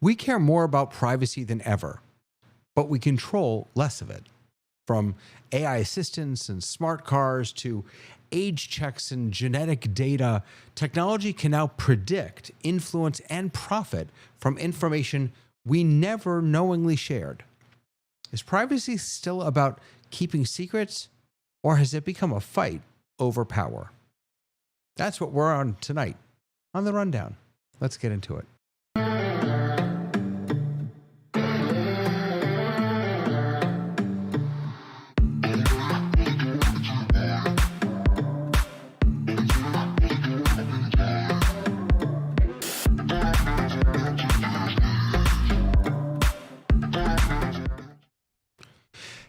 We care more about privacy than ever, but we control less of it. From AI assistants and smart cars to age checks and genetic data, technology can now predict, influence, and profit from information we never knowingly shared. Is privacy still about keeping secrets, or has it become a fight over power? That's what we're on tonight on The Rundown. Let's get into it.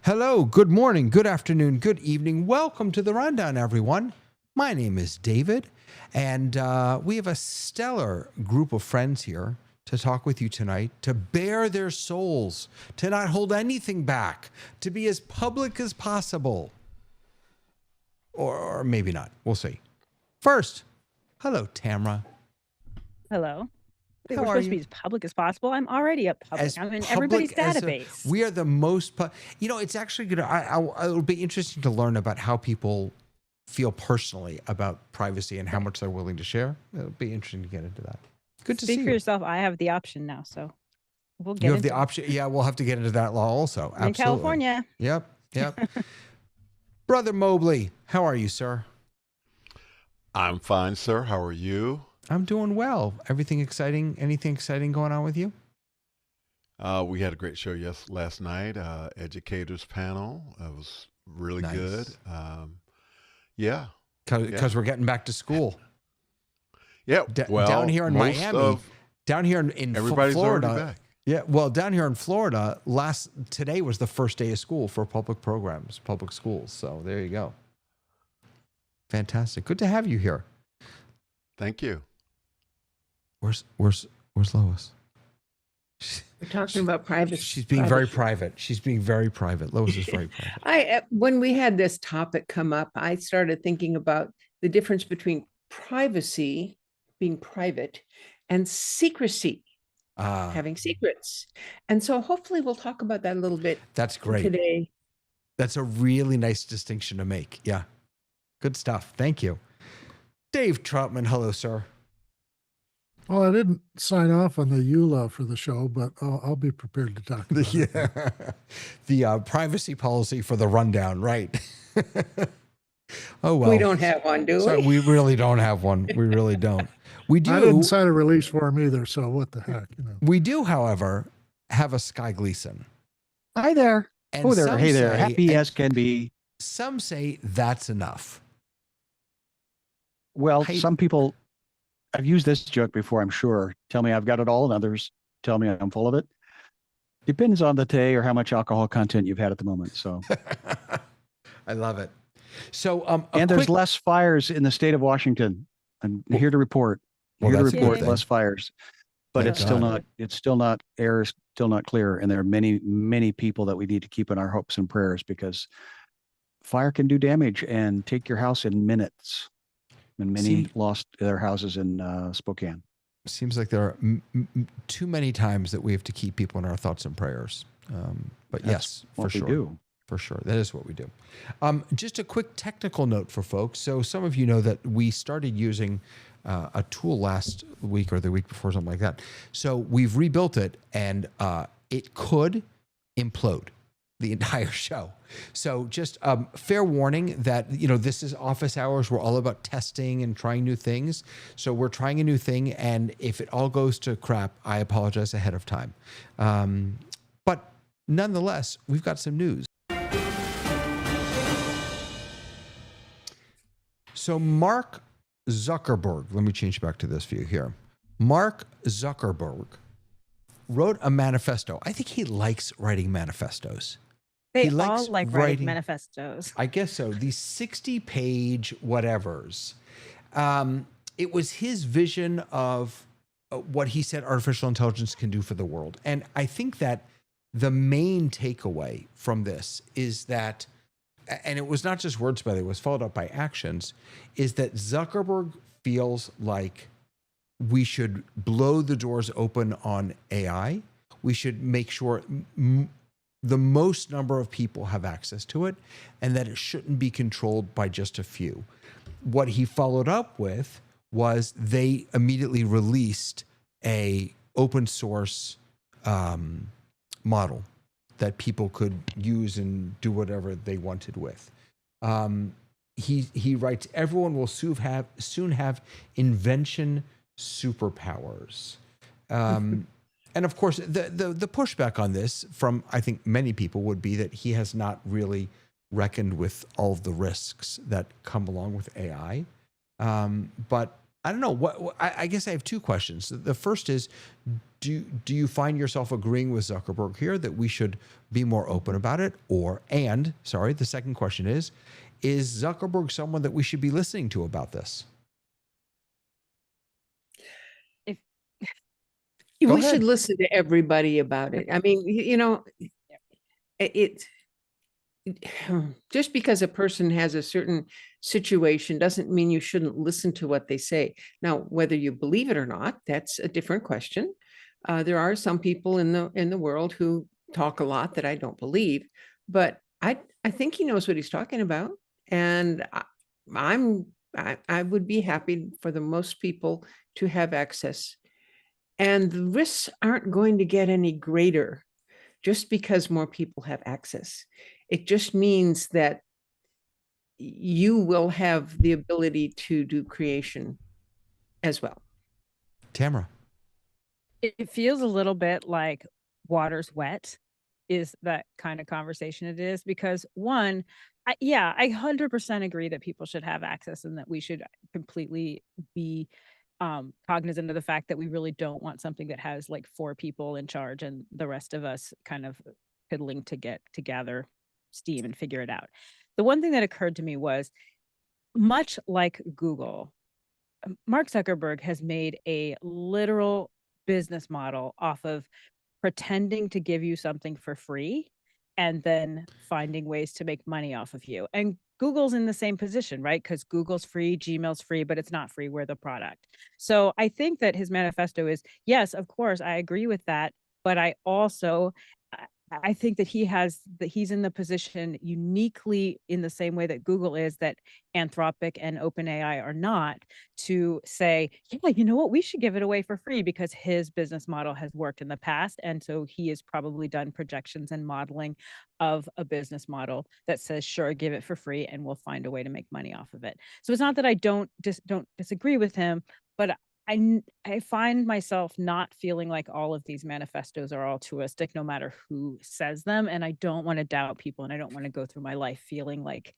Hello, good morning, good afternoon, good evening. Welcome to The Rundown, everyone. My name is David, and we have a stellar group of friends here to talk with you tonight, to bare their souls, to not hold anything back, to be as public as possible. Or maybe not. We'll see. First, hello, Tamra. Hello. Wait, How we're are supposed to you? be as public as possible. I'm already a public. As I'm in public everybody's as database. we are the most, it's actually going to, it'll be interesting to learn about how people feel personally about privacy and how much they're willing to share. It'll be interesting to get into that. Good to see Speak for you. yourself. I have the option now, so we'll get You have into the it. option. Yeah, we'll have to get into that law also. I'm in Absolutely. California. Yep. Brother Mobley, how are you, sir? I'm fine, sir. How are you? I'm doing well. Everything exciting? Anything exciting going on with you? We had a great show last night. Educators panel. It was really Nice. good. Yeah. Because we're getting back to school. Yeah. Well, down here in most Miami, of down here in everybody's Florida. already back. Yeah, well, down here in Florida, today was the first day of school for public programs, public schools. So there you go. Fantastic. Good to have you here. Thank you. Where's Lois? We're talking about privacy. She's being very private. She's being very private. Lois is very private. When we had this topic come up, I started thinking about the difference between privacy, being private, and secrecy, having secrets. And so hopefully we'll talk about that a little bit. That's great. Today. That's a really nice distinction to make. Yeah. Good stuff. Thank you. Dave Troutman. Hello, sir. Well, I didn't sign off on the EULA for the show, but I'll be prepared to talk about it. The privacy policy for the rundown, right? Oh, well. We don't have one, do So we? we really don't have one. We really don't. We do. I didn't sign a release form either, so what the heck, We do, however, have a Sky Gleason. Hi there. And Oh, there. some Hey there. say- Happy as can be. Some say that's enough. Well, Hey. some people, I've used this joke before, I'm sure. Tell me I've got it all, and others tell me I'm full of it. Depends on the day or how much alcohol content you've had at the moment. So, I love it. So, and there's less fires in the state of Washington. I'm here to report. Well, Here to that's a good report thing. less fires, but Thank God. it's still not, air is still not clear. And there are many, many people that we need to keep in our hopes and prayers because fire can do damage and take your house in minutes. And many lost their houses in Spokane. Seems like there are too many times that we have to keep people in our thoughts and prayers. But yes, for what we sure. do. For sure. That is what we do. Just a quick technical note for folks. So some of you know that we started using a tool last week or the week before, something like that. So we've rebuilt it, and it could implode the entire show. So just fair warning that, this is office hours. We're all about testing and trying new things. So we're trying a new thing. And if it all goes to crap, I apologize ahead of time. But nonetheless, we've got some news. So Mark Zuckerberg, let me change back to this view here. Mark Zuckerberg wrote a manifesto. I think he likes writing manifestos. They He all likes like writing- writing manifestos. I guess so. These 60-page whatevers. It was his vision of what he said artificial intelligence can do for the world. And I think that the main takeaway from this is that, and it was not just words, by the way, it was followed up by actions, is that Zuckerberg feels like we should blow the doors open on AI. We should make sure the most number of people have access to it, and that it shouldn't be controlled by just a few. What he followed up with was they immediately released a open source model that people could use and do whatever they wanted with. He writes, everyone will soon have invention superpowers. And of course, the pushback on this from, I think, many people would be that he has not really reckoned with all of the risks that come along with AI. But I don't know. I guess I have two questions. The first is, do you find yourself agreeing with Zuckerberg here that we should be more open about it? The second question is Zuckerberg someone that we should be listening to about this? We ahead. should listen to everybody about it. I mean, it just because a person has a certain situation doesn't mean you shouldn't listen to what they say. Now, whether you believe it or not, that's a different question. There are some people in the world who talk a lot that I don't believe, but I think he knows what he's talking about, and I would be happy for the most people to have access. And the risks aren't going to get any greater just because more people have access. It just means that you will have the ability to do creation as well. Tamara. It feels a little bit like water's wet is that kind of conversation it is, because one, I 100% agree that people should have access and that we should completely be cognizant of the fact that we really don't want something that has like 4 people in charge and the rest of us kind of fiddling to get to gather steam and figure it out. The one thing that occurred to me was, much like Google, Mark Zuckerberg has made a literal business model off of pretending to give you something for free and then finding ways to make money off of you. And Google's in the same position, right? Because Google's free, Gmail's free, but it's not free. We're the product. So I think that his manifesto is, yes, of course, I agree with that. But I think that he's in the position uniquely in the same way that Google is, that Anthropic and OpenAI are not, to say, yeah, you know what, we should give it away for free because his business model has worked in the past. And so he has probably done projections and modeling of a business model that says, sure, give it for free and we'll find a way to make money off of it. So it's not that I don't disagree with him, but I find myself not feeling like all of these manifestos are altruistic, no matter who says them. And I don't want to doubt people, and I don't want to go through my life feeling like,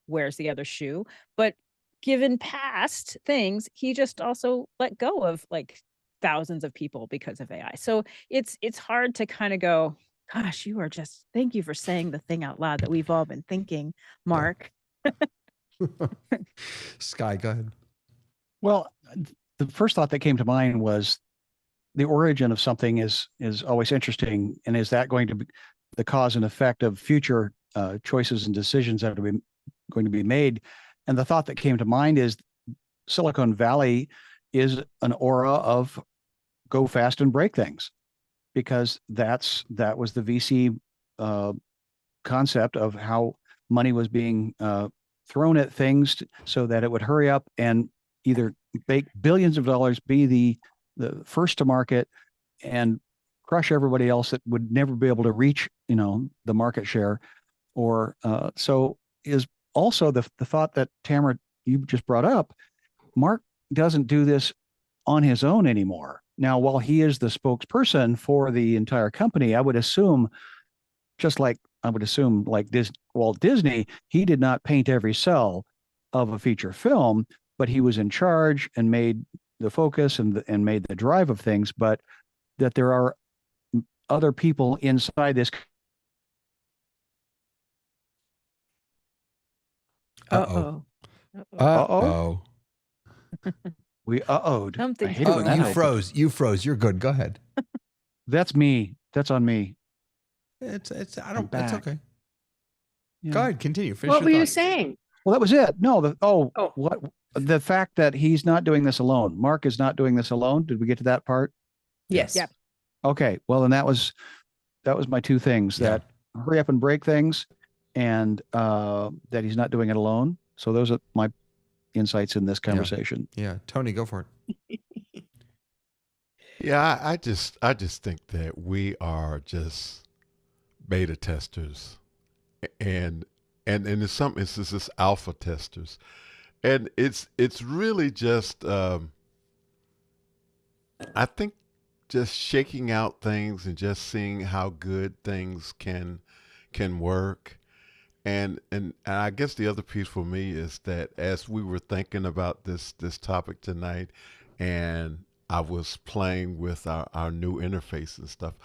where's the other shoe? But given past things, he just also let go of like thousands of people because of AI. So it's hard to kind of go, gosh, thank you for saying the thing out loud that we've all been thinking, Mark. Sky, go ahead. Well, the first thought that came to mind was the origin of something is always interesting. And is that going to be the cause and effect of future choices and decisions that are going to be made? And the thought that came to mind is Silicon Valley is an aura of go fast and break things, because that was the VC concept of how money was being thrown at things so that it would hurry up and either make billions of dollars, be the first to market, and crush everybody else that would never be able to reach, the market share. Or so is also the thought that Tamara, you just brought up. Mark doesn't do this on his own anymore. Now, while he is the spokesperson for the entire company, I would assume, like Walt Disney, he did not paint every cell of a feature film, but he was in charge and made the focus and made the drive of things. But that there are other people inside this. Uh-oh. We uh-oh'd. Something. I hate it when that happens. You froze. You're good. Go ahead. That's me. That's on me. It's okay. Yeah. Go ahead. Continue. Finish What your were you thought. saying? Well, that was it. No, what the fact that he's not doing this alone. Mark is not doing this alone. Did we get to that part? Yes. Yep. Okay. Well, and that was my two things, Yeah. that hurry up and break things, and that he's not doing it alone. So those are my insights in this conversation. Yeah. Tony, go for it. Yeah, I just think that we are just beta testers, and in some instances alpha testers, and it's really just I think just shaking out things and just seeing how good things can work. And I guess the other piece for me is that as we were thinking about this topic tonight, and I was playing with our new interface and stuff,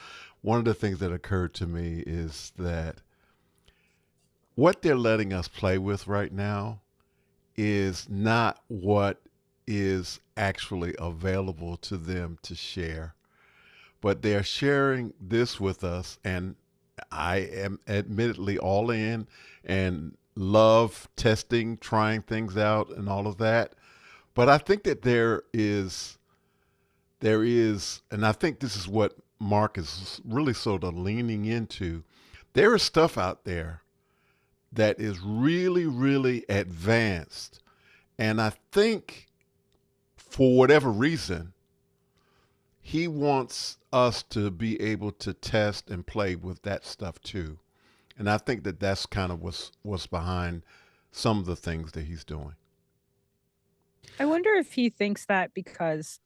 one of the things that occurred to me is that what they're letting us play with right now is not what is actually available to them to share, but they're sharing this with us, and I am admittedly all in and love testing, trying things out and all of that. But I think that there is, and I think this is what Mark is really sort of leaning into. There is stuff out there that is really, really advanced. And I think for whatever reason, he wants us to be able to test and play with that stuff too. And I think that that's kind of what's behind some of the things that he's doing. I wonder if he thinks that because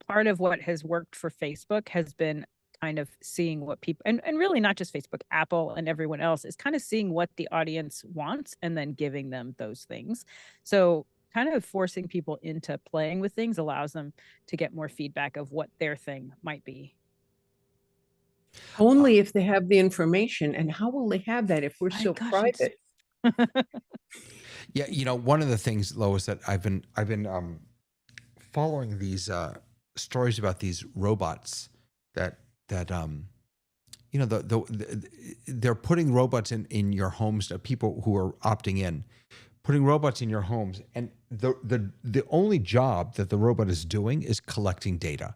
part of what has worked for Facebook has been kind of seeing what people, and really not just Facebook, Apple and everyone else, is kind of seeing what the audience wants and then giving them those things. So kind of forcing people into playing with things allows them to get more feedback of what their thing might be. Only if they have the information. And how will they have that if we're My so gosh, private? Yeah, one of the things, Lois, that I've been following these stories about these robots that they're putting robots in your homes. People who are opting in, putting robots in your homes, and the only job that the robot is doing is collecting data,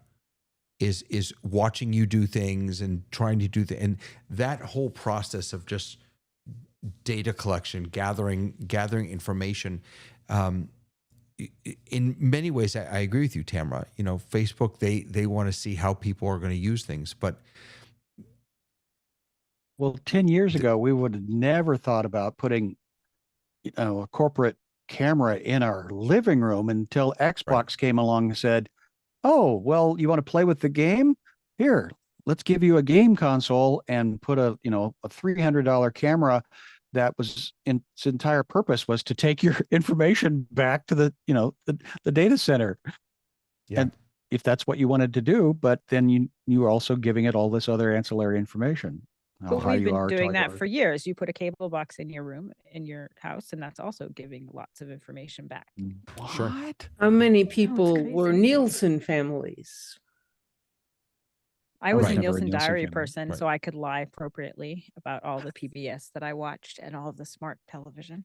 is watching you do things and trying to do and that whole process of just data collection, gathering information. In many ways, I agree with you, Tamara. Facebook, they want to see how people are going to use things, but well, 10 years ago, we would have never thought about putting a corporate camera in our living room until Xbox came along and said, oh, well, you want to play with the game? Here, let's give you a game console and put a $300 camera that was its entire purpose was to take your information back to the data center. Yeah. And if that's what you wanted to do, but then you were also giving it all this other ancillary information. But we've been doing that for years. You put a cable box in your room, in your house, and that's also giving lots of information back. What? Sure. How many people were Nielsen families? I was Right. a Never a Nielsen Nielsen Diary family. person, Right. so I could lie appropriately about all the PBS that I watched and all of the smart television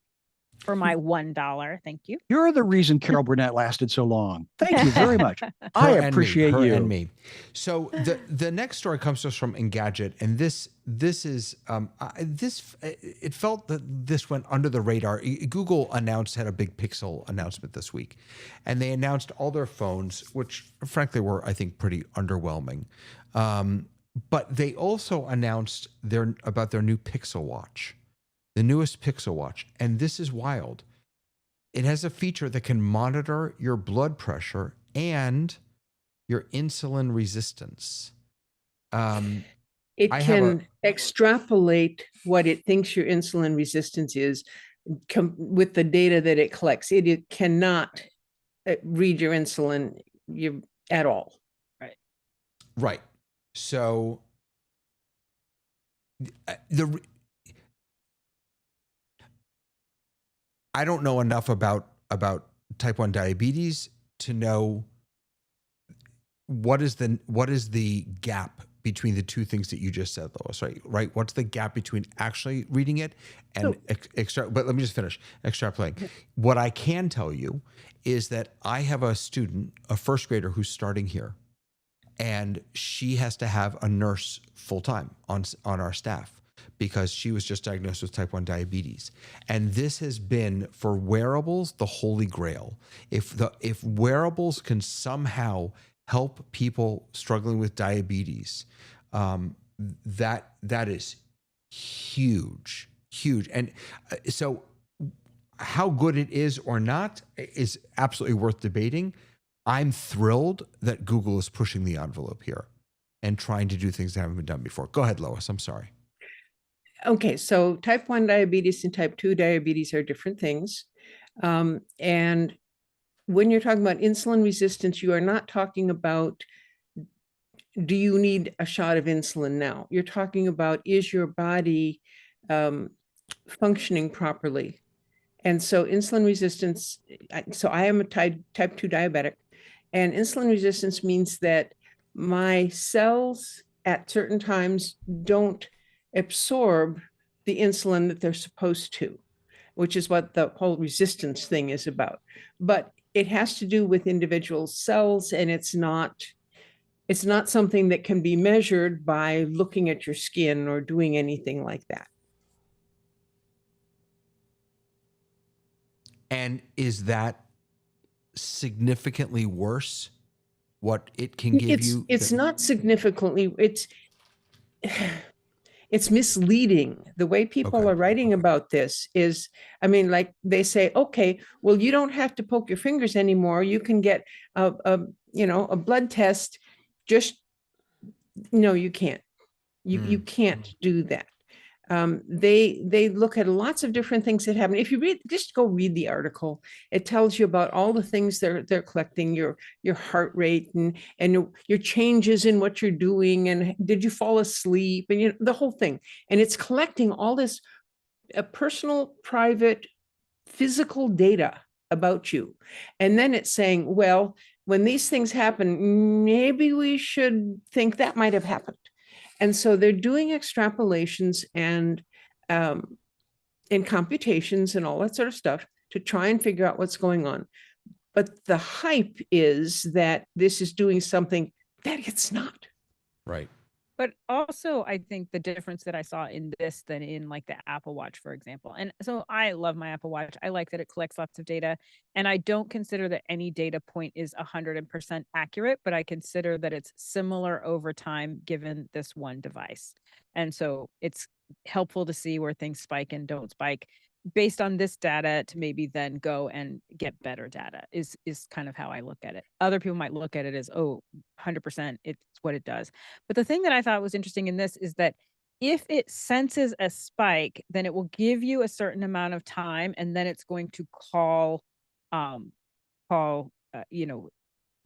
for my $1. Thank you. You're the reason Carol Burnett lasted so long. Thank you very much. I Her and me, appreciate her you. and me. So the next story comes to us from Engadget, and this is it felt that this went under the radar. Google had a big Pixel announcement this week, and they announced all their phones, which frankly were, I think, pretty underwhelming. But they also announced about their new Pixel Watch. The newest Pixel Watch, and this is wild. It has a feature that can monitor your blood pressure and your insulin resistance. It can extrapolate what it thinks your insulin resistance is with the data that it collects. It cannot read your insulin at all. Right. So I don't know enough about type 1 diabetes to know what is the gap between the two things that you just said, Lois, right? What's the gap between actually reading it and but let me just finish extrapolating. What I can tell you is that I have a student, a first grader who's starting here, and she has to have a nurse full time on our staff because she was just diagnosed with type 1 diabetes. And this has been, for wearables, the holy grail. If wearables can somehow help people struggling with diabetes, that is huge. And so how good it is or not is absolutely worth debating. I'm thrilled that Google is pushing the envelope here and trying to do things that haven't been done before. Go ahead, Lois. I'm sorry. Okay, so type 1 diabetes and type 2 diabetes are different things. And when you're talking about insulin resistance, you are not talking about, do you need a shot of insulin now? You're talking about, is your body functioning properly? And so insulin resistance, so I am a type 2 diabetic, and insulin resistance means that my cells at certain times don't absorb the insulin that they're supposed to, which is what the whole resistance thing is about. But it has to do with individual cells, and it's not something that can be measured by looking at your skin or doing anything like that. And is that significantly worse, what it can give you? It's not significantly, it's misleading. The way people are writing about this is, I mean, like they say, okay, well, you don't have to poke your fingers anymore. You can get a blood test. Just, no, you can't. You can't do that. They look at lots of different things that happen. If you just go read the article, it tells you about all the things they're collecting, your heart rate and your changes in what you're doing, and did you fall asleep, and the whole thing. And it's collecting all this personal, private, physical data about you. And then it's saying, well, when these things happen, maybe we should think that might have happened. And so they're doing extrapolations and computations and all that sort of stuff to try and figure out what's going on. But the hype is that this is doing something that it's not. Right. But also, I think the difference that I saw in this than in like the Apple Watch, for example. And so I love my Apple Watch. I like that it collects lots of data. And I don't consider that any data point is 100% accurate, but I consider that it's similar over time given this one device. And so it's helpful to see where things spike and don't spike based on this data to maybe then go and get better data is kind of how I look at it. Other people might look at it as, 100%, it's what it does. But the thing that I thought was interesting in this is that if it senses a spike, then it will give you a certain amount of time, and then it's going to call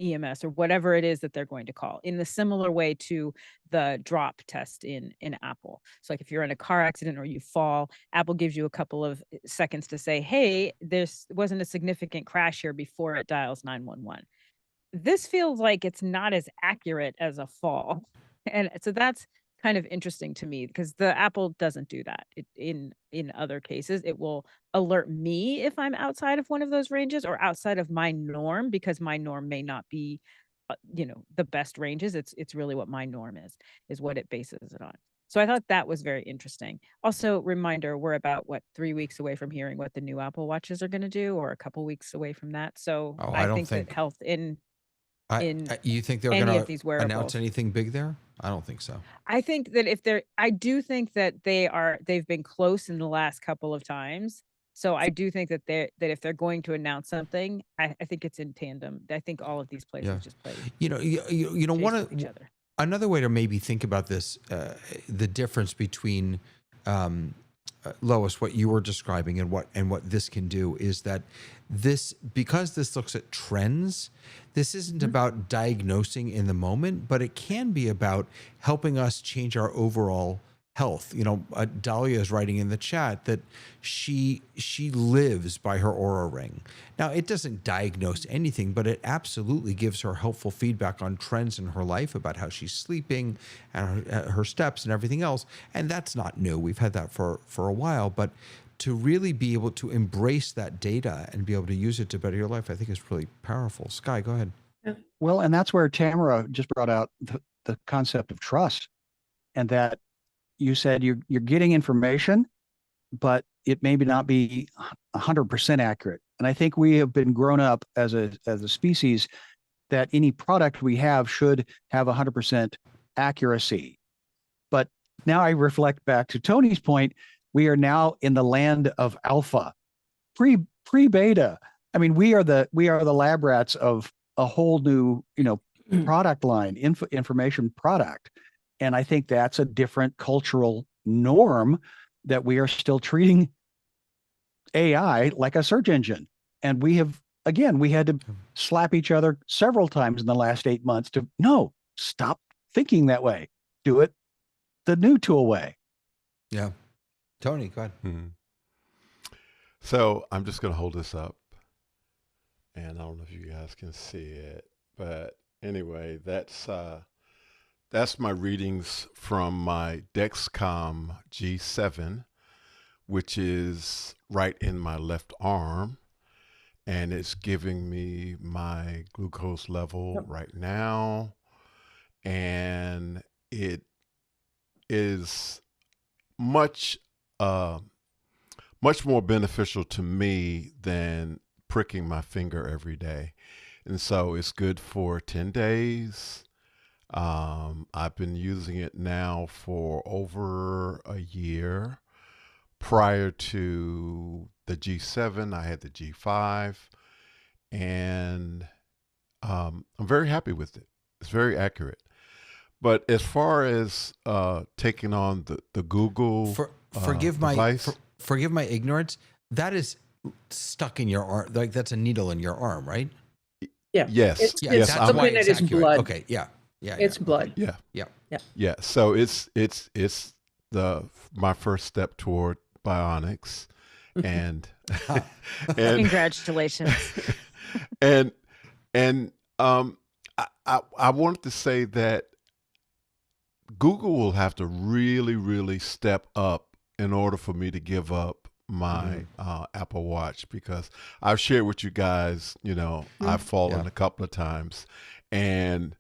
EMS or whatever it is that they're going to call, in a similar way to the drop test in Apple. So like if you're in a car accident or you fall, Apple gives you a couple of seconds to say, hey, there wasn't a significant crash here, before it dials 911. This feels like it's not as accurate as a fall. And so that's kind of interesting to me, because the Apple doesn't do that. In other cases, it will alert me if I'm outside of one of those ranges or outside of my norm, because my norm may not be, the best ranges. It's really what my norm is what it bases it on. So I thought that was very interesting. Also, reminder, we're about 3 weeks away from hearing what the new Apple Watches are going to do, or a couple weeks away from that. So I think that health in you think they're going to announce anything big there? I don't think so. I think that I do think that they've been close in the last couple of times. So I do think that if they're going to announce something, I think it's in tandem. I think all of these places just play. Another way to maybe think about this, the difference between Lois, what you were describing and what this can do is that because this looks at trends, this isn't about diagnosing in the moment, but it can be about helping us change our overall health. Dahlia is writing in the chat that she lives by her Aura Ring. Now, it doesn't diagnose anything, but it absolutely gives her helpful feedback on trends in her life about how she's sleeping and her steps and everything else. And that's not new. We've had that for a while, but to really be able to embrace that data and be able to use it to better your life, I think is really powerful. Sky, go ahead. Well, and that's where Tamara just brought out the concept of trust, and that you said you're getting information, but it may not be 100% accurate. And I think we have been grown up as a species that any product we have should have 100% accuracy. But now I reflect back to Tony's point, we are now in the land of alpha, pre-beta. I mean, we are the lab rats of a whole new, product line, information product. And I think that's a different cultural norm, that we are still treating AI like a search engine. And we had to slap each other several times in the last 8 months to, no, stop thinking that way. Do it the new tool way. Yeah. Tony, go ahead. Mm-hmm. So I'm just going to hold this up. And I don't know if you guys can see it. But anyway, that's my readings from my Dexcom G7, which is right in my left arm. And it's giving me my glucose level right now. And it is much more beneficial to me than pricking my finger every day. And so it's good for 10 days. I've been using it now for over a year. Prior to the G7, I had the G5, and I'm very happy with it. It's very accurate. But as far as taking on the Google forgive device, forgive my ignorance, that is stuck in your arm, like that's a needle in your arm, right? Yeah. Yes. It's yes. something that is blood. Okay. Yeah. It's blood. Yeah. So it's my first step toward bionics, and Congratulations. and I wanted to say that Google will have to really, really step up in order for me to give up my Apple Watch, because I've shared with you guys, I've fallen a couple of times, and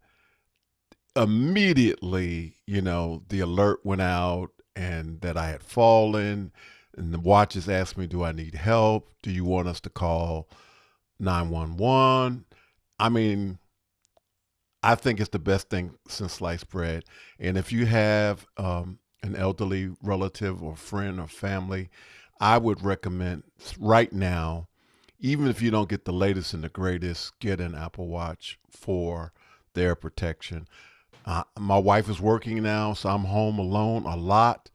immediately, the alert went out and that I had fallen, and the watches asked me, do I need help? Do you want us to call 911? I mean, I think it's the best thing since sliced bread. And if you have an elderly relative or friend or family, I would recommend right now, even if you don't get the latest and the greatest, get an Apple Watch for their protection. My wife is working now, so I'm home alone a lot,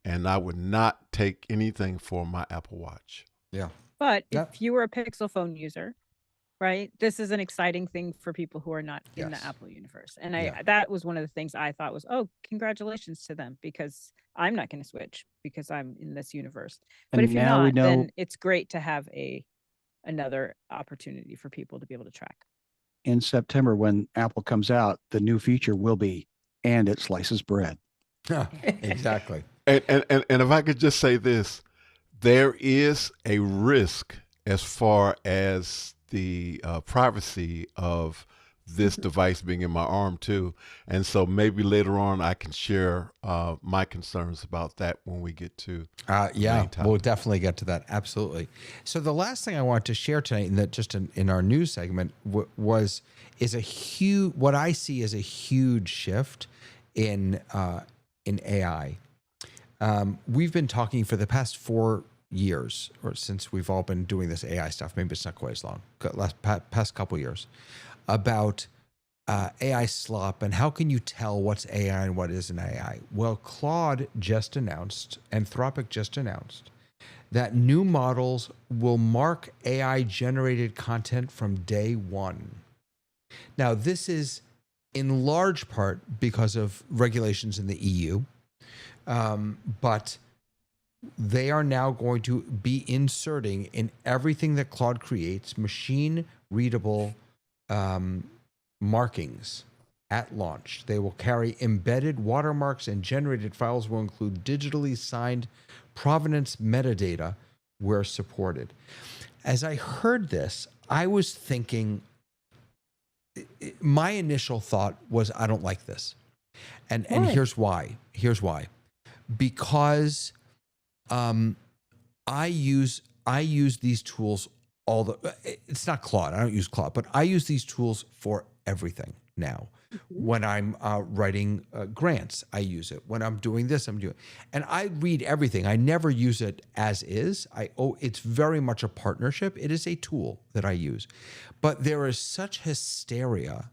and I would not take anything for my Apple Watch. Yeah. But if you were a Pixel phone user, right, this is an exciting thing for people who are not in the Apple universe. And that was one of the things I thought was, oh, congratulations to them, because I'm not going to switch because I'm in this universe. But And if you're now we not, know- then it's great to have another opportunity for people to be able to track. In September, when Apple comes out, the new feature will be, and it slices bread. Exactly. And if I could just say this, there is a risk as far as the privacy of this device being in my arm too. And so maybe later on I can share my concerns about that when we get to we'll definitely get to that. Absolutely. So the last thing I want to share tonight, and that just in our news segment, is what I see as a huge shift in AI. We've been talking for the past 4 years, or since we've all been doing this AI stuff, maybe it's not quite as long, past couple years, about AI slop and how can you tell what's AI and what isn't AI. Well, Claude just announced, Anthropic just announced, that new models will mark AI generated content from day one. Now, this is in large part because of regulations in the EU, But they are now going to be inserting in everything that Claude creates machine readable markings at launch. They will carry embedded watermarks, and generated files will include digitally signed provenance metadata where supported. As I heard this, I was thinking, my initial thought was, I don't like this. And here's why. Because I use these tools it's not Claude. I don't use Claude, but I use these tools for everything now. When I'm writing grants, I use it. When I'm doing this, and I read everything. I never use it as is. It's very much a partnership. It is a tool that I use, but there is such hysteria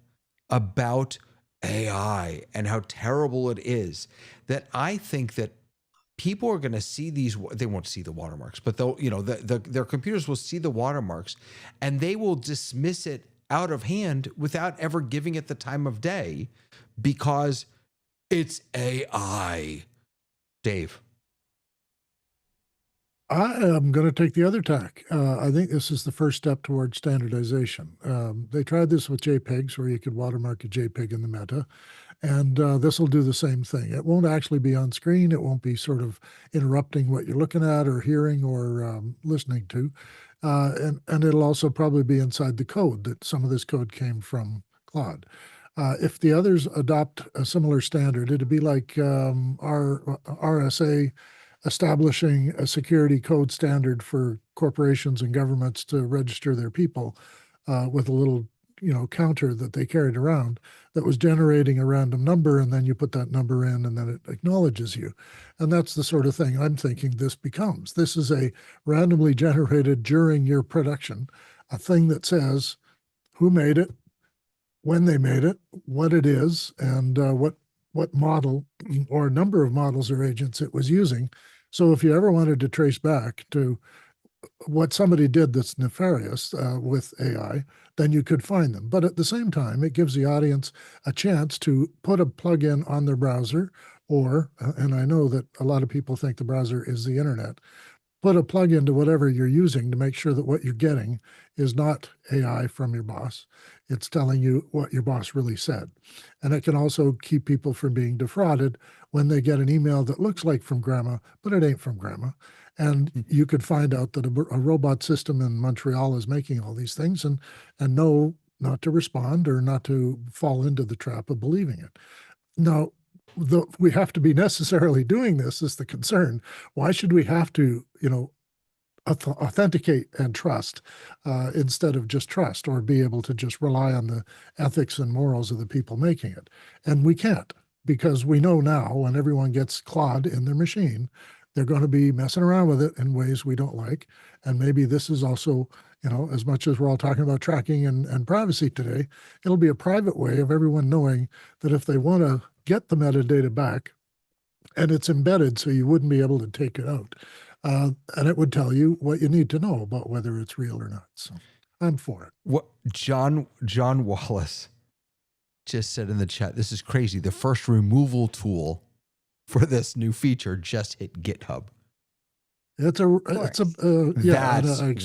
about AI and how terrible it is that I think that people are going to see these. They won't see the watermarks, but they'll, their computers will see the watermarks, and they will dismiss it out of hand without ever giving it the time of day because it's AI. Dave. I am going to take the other tack. I think this is the first step towards standardization. They tried this with JPEGs, where you could watermark a JPEG in the meta, and this will do the same thing. It won't actually be on screen. It won't be sort of interrupting what you're looking at or hearing or listening to. And it'll also probably be inside the code, that some of this code came from Claude. If the others adopt a similar standard, it'd be like our RSA establishing a security code standard for corporations and governments to register their people with a little counter that they carried around that was generating a random number, and then you put that number in and then it acknowledges you. And that's the sort of thing I'm thinking this becomes. This is a randomly generated during your production, a thing that says who made it, when they made it, what it is, and what model or number of models or agents it was using. So if you ever wanted to trace back to what somebody did that's nefarious with AI, then you could find them. But at the same time, it gives the audience a chance to put a plugin on their browser, or, and I know that a lot of people think the browser is the internet, put a plug-in to whatever you're using to make sure that what you're getting is not AI from your boss. It's telling you what your boss really said. And it can also keep people from being defrauded when they get an email that looks like from grandma, but it ain't from grandma. And you could find out that a robot system in Montreal is making all these things and know not to respond or not to fall into the trap of believing it. Now, we have to be necessarily doing this is the concern. Why should we have to, authenticate and trust instead of just trust, or be able to just rely on the ethics and morals of the people making it? And we can't, because we know now when everyone gets Claude in their machine, they're going to be messing around with it in ways we don't like. And maybe this is also, as much as we're all talking about tracking and privacy today, it'll be a private way of everyone knowing that if they want to get the metadata back, and it's embedded so you wouldn't be able to take it out, and it would tell you what you need to know about whether it's real or not. So I'm for it. What John Wallace just said in the chat, this is crazy. The first removal tool for this new feature just hit GitHub. That's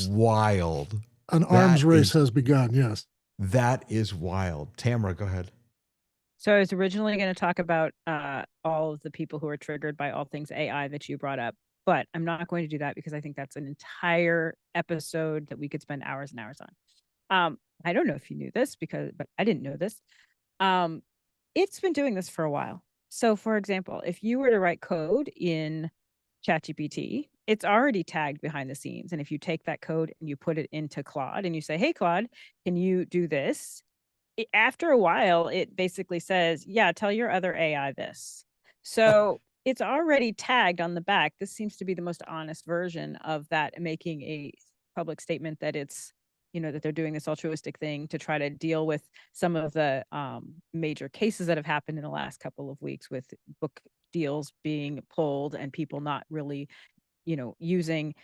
wild. An arms race has begun. Yes. That is wild. Tamara, go ahead. So I was originally going to talk about all of the people who are triggered by all things AI that you brought up, but I'm not going to do that because I think that's an entire episode that we could spend hours and hours on. I don't know if you knew this but I didn't know this. It's been doing this for a while. So for example, if you were to write code in ChatGPT, it's already tagged behind the scenes. And if you take that code and you put it into Claude and you say, hey, Claude, can you do this? After a while, it basically says, yeah, tell your other AI this. So it's already tagged on the back. This seems to be the most honest version of that, making a public statement that it's, that they're doing this altruistic thing to try to deal with some of the major cases that have happened in the last couple of weeks with book deals being pulled and people not really, using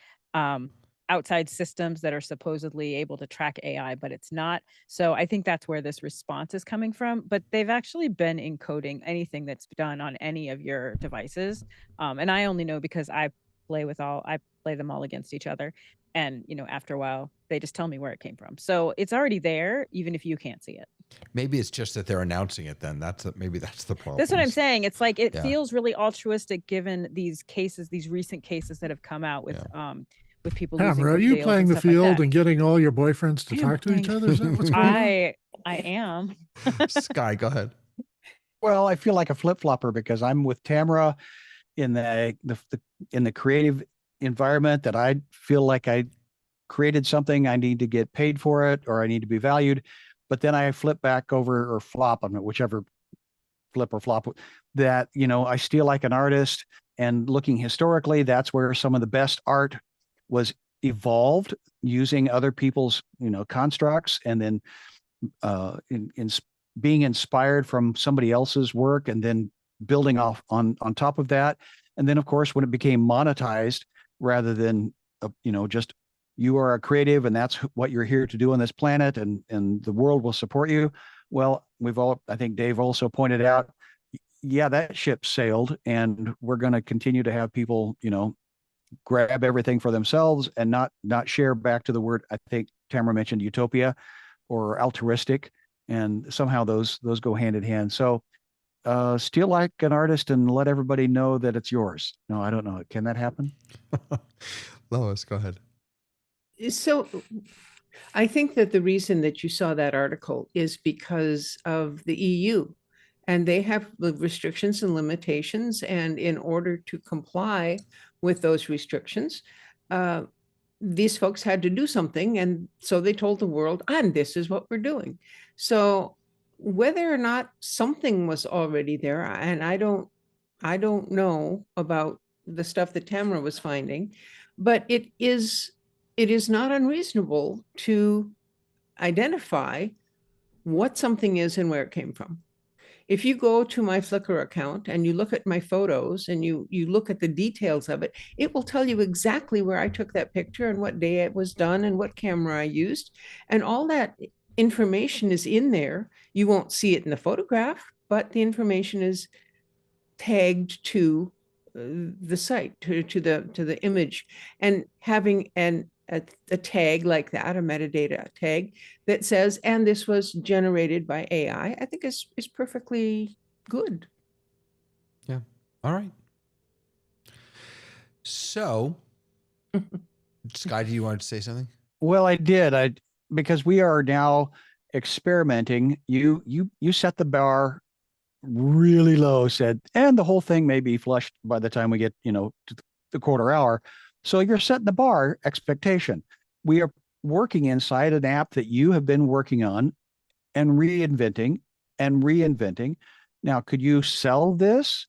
outside systems that are supposedly able to track AI, but it's not. So I think that's where this response is coming from. But they've actually been encoding anything that's done on any of your devices. And I only know because I play them all against each other. And, after a while, they just tell me where it came from. So it's already there, even if you can't see it. Maybe it's just that they're announcing it then. Maybe that's the problem. That's what I'm saying. It's like it Yeah. feels really altruistic given these cases, these recent cases that have come out with people losing Tamara, are book you deals playing and the stuff like field that. and getting all your boyfriends to I am talk to each playing- other? Is that what's going on? I am. Sky, go ahead. Well, I feel like a flip-flopper because I'm with Tamara in the creative environment that I feel like I created something, I need to get paid for it, or I need to be valued. But then I flip back over or flop on it, whichever flip or flop, that, I steal like an artist, and looking historically, that's where some of the best art was evolved using other people's, constructs, and then in being inspired from somebody else's work and then building off on top of that. And then of course, when it became monetized rather than, just you are a creative and that's what you're here to do on this planet, and the world will support you. Well, I think Dave also pointed out, yeah, that ship sailed, and we're going to continue to have people, grab everything for themselves and not share back to the word. I think Tamara mentioned utopia or altruistic, and somehow those go hand in hand. So steal like an artist and let everybody know that it's yours. No, I don't know. Can that happen? Lois, go ahead. So I think that the reason that you saw that article is because of the EU, and they have the restrictions and limitations. And in order to comply with those restrictions, these folks had to do something. And so they told the world, and this is what we're doing. So whether or not something was already there, and I don't know about the stuff that Tamara was finding, but it is not unreasonable to identify what something is and where it came from. If you go to my Flickr account and you look at my photos and you look at the details of it, it will tell you exactly where I took that picture and what day it was done and what camera I used. And all that information is in there. You won't see it in the photograph, but the information is tagged to the site, to the image. And having a tag like that, a metadata tag that says, and this was generated by AI, I think is perfectly good. Yeah. All right. So, Sky, do you want to say something? Well, I did. Because we are now experimenting. You set the bar really low, and the whole thing may be flushed by the time we get, to the quarter hour. So you're setting the bar expectation. We are working inside an app that you have been working on and reinventing and reinventing. Now, could you sell this?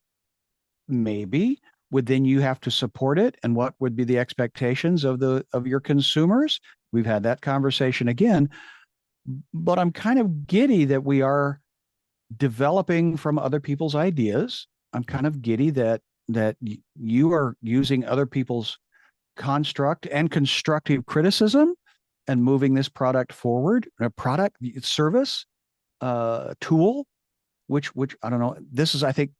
Maybe. Would then you have to support it? And what would be the expectations of your consumers? We've had that conversation again, but I'm kind of giddy that we are developing from other people's ideas. I'm kind of giddy that you are using other people's construct and constructive criticism and moving this product forward, a product, service, tool, which I don't know. This is, I think,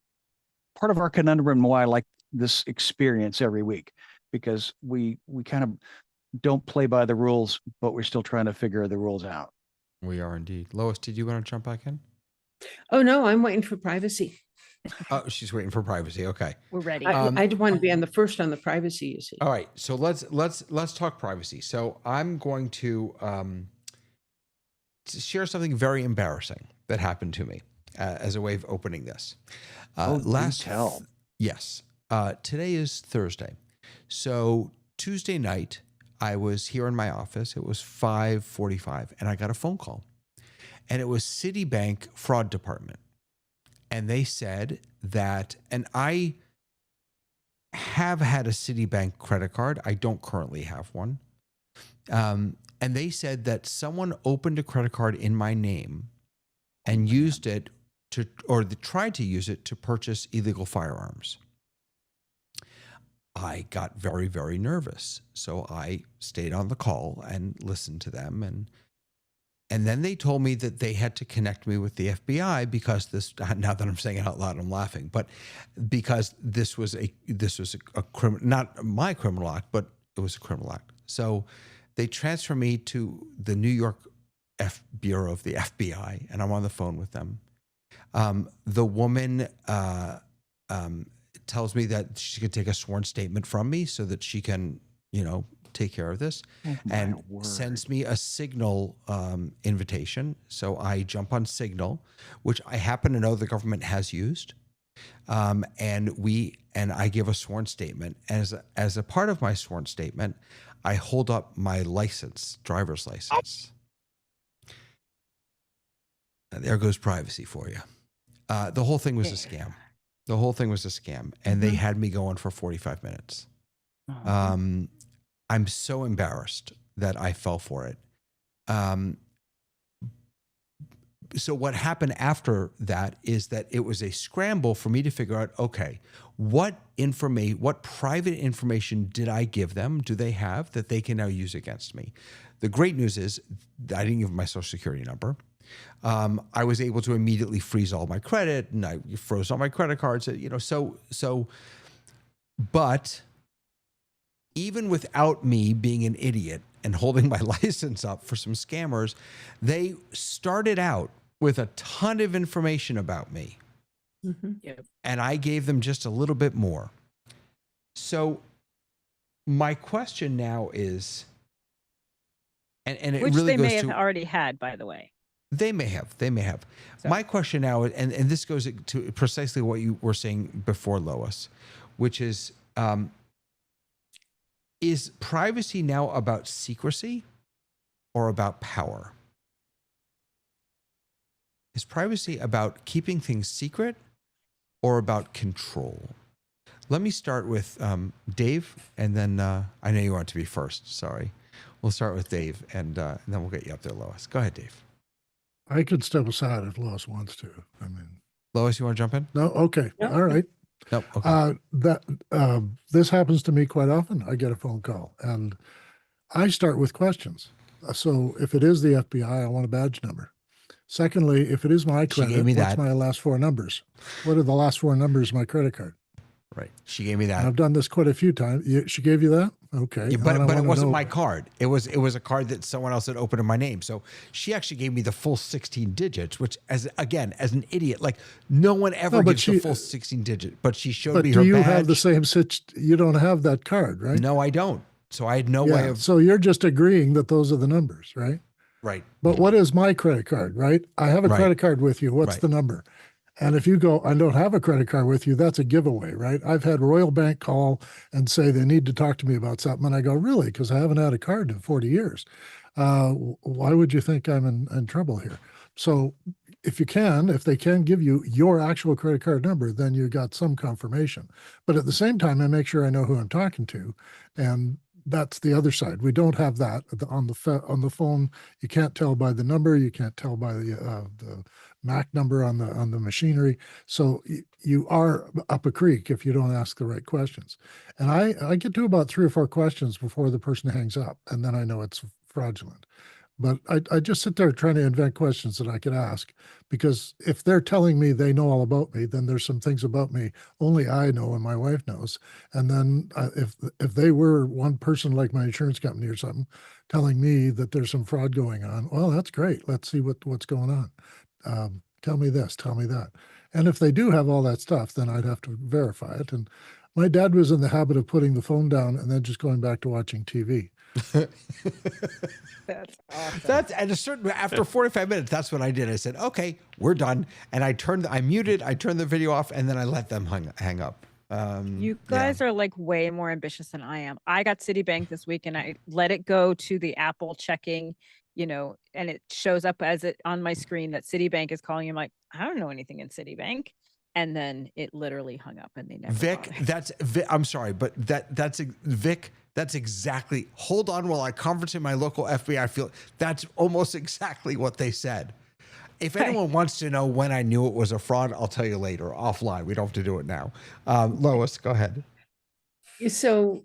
part of our conundrum and why I like this experience every week, because we kind of don't play by the rules, but we're still trying to figure the rules out. We are indeed. Lois, did you want to jump back in? Oh no, I'm waiting for privacy. Oh, she's waiting for privacy. Okay. We're ready. I want to be on the first on the privacy, you see. All right. So let's talk privacy. So I'm going to share something very embarrassing that happened to me as a way of opening this. Yes. Today is Thursday. So Tuesday night, I was here in my office. It was 5:45, and I got a phone call. And it was Citibank fraud department. And they said that, and I have had a Citibank credit card. I don't currently have one. And they said that someone opened a credit card in my name and used it tried to use it to purchase illegal firearms. I got very, very nervous. So I stayed on the call and listened to them. And then they told me that they had to connect me with the FBI because this, now that I'm saying it out loud, I'm laughing, but because this was a criminal, not my criminal act, but it was a criminal act. So they transfer me to the New York Bureau of the FBI, and I'm on the phone with them. The woman tells me that she could take a sworn statement from me so that she can, take care of this, and sends me a Signal invitation. So I jump on Signal, which I happen to know the government has used. And I give a sworn statement. As a part of my sworn statement, I hold up my license, driver's license. There goes privacy for you. The whole thing was a scam. The whole thing was a scam. And they had me going for 45 minutes. I'm so embarrassed that I fell for it. So what happened after that is that it was a scramble for me to figure out, okay, what private information did I give them? Do they have that they can now use against me? The great news is I didn't give them my social security number. I was able to immediately freeze all my credit, and I froze all my credit cards, but even without me being an idiot and holding my license up for some scammers, they started out with a ton of information about me. Yep. And I gave them just a little bit more. So my question now is, and it which really they goes may have to, already had, by the way. They may have. So. My question now, and this goes to precisely what you were saying before, Lois, which is privacy now about secrecy or about power? Is privacy about keeping things secret or about control? Let me start with Dave, and then I know you want to be first. Sorry. We'll start with Dave, and then we'll get you up there, Lois. Go ahead, Dave. I could step aside if Lois wants to. Lois, you want to jump in? No. Okay. No. All right. Nope. Okay. This happens to me quite often. I get a phone call and I start with questions. So if it is the FBI, I want a badge number. Secondly, if it is my credit, what's my last four numbers? What are the last four numbers of my credit card? Right. She gave me that. And I've done this quite a few times. She gave you that? Okay. Yeah, but it wasn't my card. It was a card that someone else had opened in my name. So she actually gave me the full 16 digits, which as an idiot, like no one ever gives the full 16 digit, but she showed me her badge. But do you have the same you don't have that card, right? No, I don't. So I had no way of. So you're just agreeing that those are the numbers, right? Right. But what is my credit card, right? I have a credit card with you. What's the number? And if you go, I don't have a credit card with you, that's a giveaway, right? I've had Royal Bank call and say they need to talk to me about something. And I go, really? Because I haven't had a card in 40 years. Why would you think I'm in trouble here? So if they can give you your actual credit card number, then you got some confirmation. But at the same time, I make sure I know who I'm talking to. And that's the other side. We don't have that on the phone. You can't tell by the number. You can't tell by the MAC number on the machinery. So you are up a creek if you don't ask the right questions. And I get to about 3 or 4 questions before the person hangs up, and then I know it's fraudulent. But I just sit there trying to invent questions that I could ask, because if they're telling me they know all about me, then there's some things about me only I know and my wife knows. And then if they were one person like my insurance company or something telling me that there's some fraud going on, well, that's great. Let's see what's going on. Tell me this, tell me that. And if they do have all that stuff, then I'd have to verify it. And my dad was in the habit of putting the phone down and then just going back to watching TV. That's awesome. After 45 minutes, that's what I did. I said, okay, we're done. And I turned the video off, and then I let them hang up. You guys are like way more ambitious than I am. I got Citibank this week and I let it go to the Apple checking, and it shows up as it on my screen that Citibank is calling. I'm like, I don't know anything in Citibank. And then it literally hung up and they never. Vic, I'm sorry, but that's Vic. That's exactly. Hold on while I conference in my local FBI field. That's almost exactly what they said. If anyone wants to know when I knew it was a fraud, I'll tell you later offline. We don't have to do it now. Lois, go ahead. So,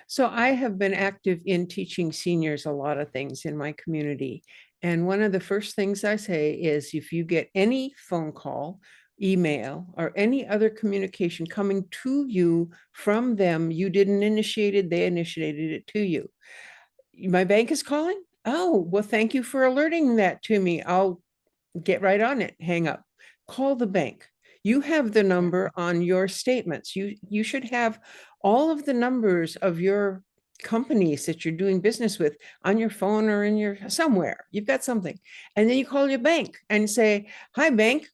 so I have been active in teaching seniors a lot of things in my community. And one of the first things I say is if you get any phone call, email, or any other communication coming to you from them, you didn't initiate it, they initiated it to you. My bank is calling? Oh, well, thank you for alerting that to me. I'll get right on it, hang up. Call the bank. You have the number on your statements. You should have all of the numbers of your companies that you're doing business with on your phone or in your somewhere. You've got something. And then you call your bank and say, "Hi, bank,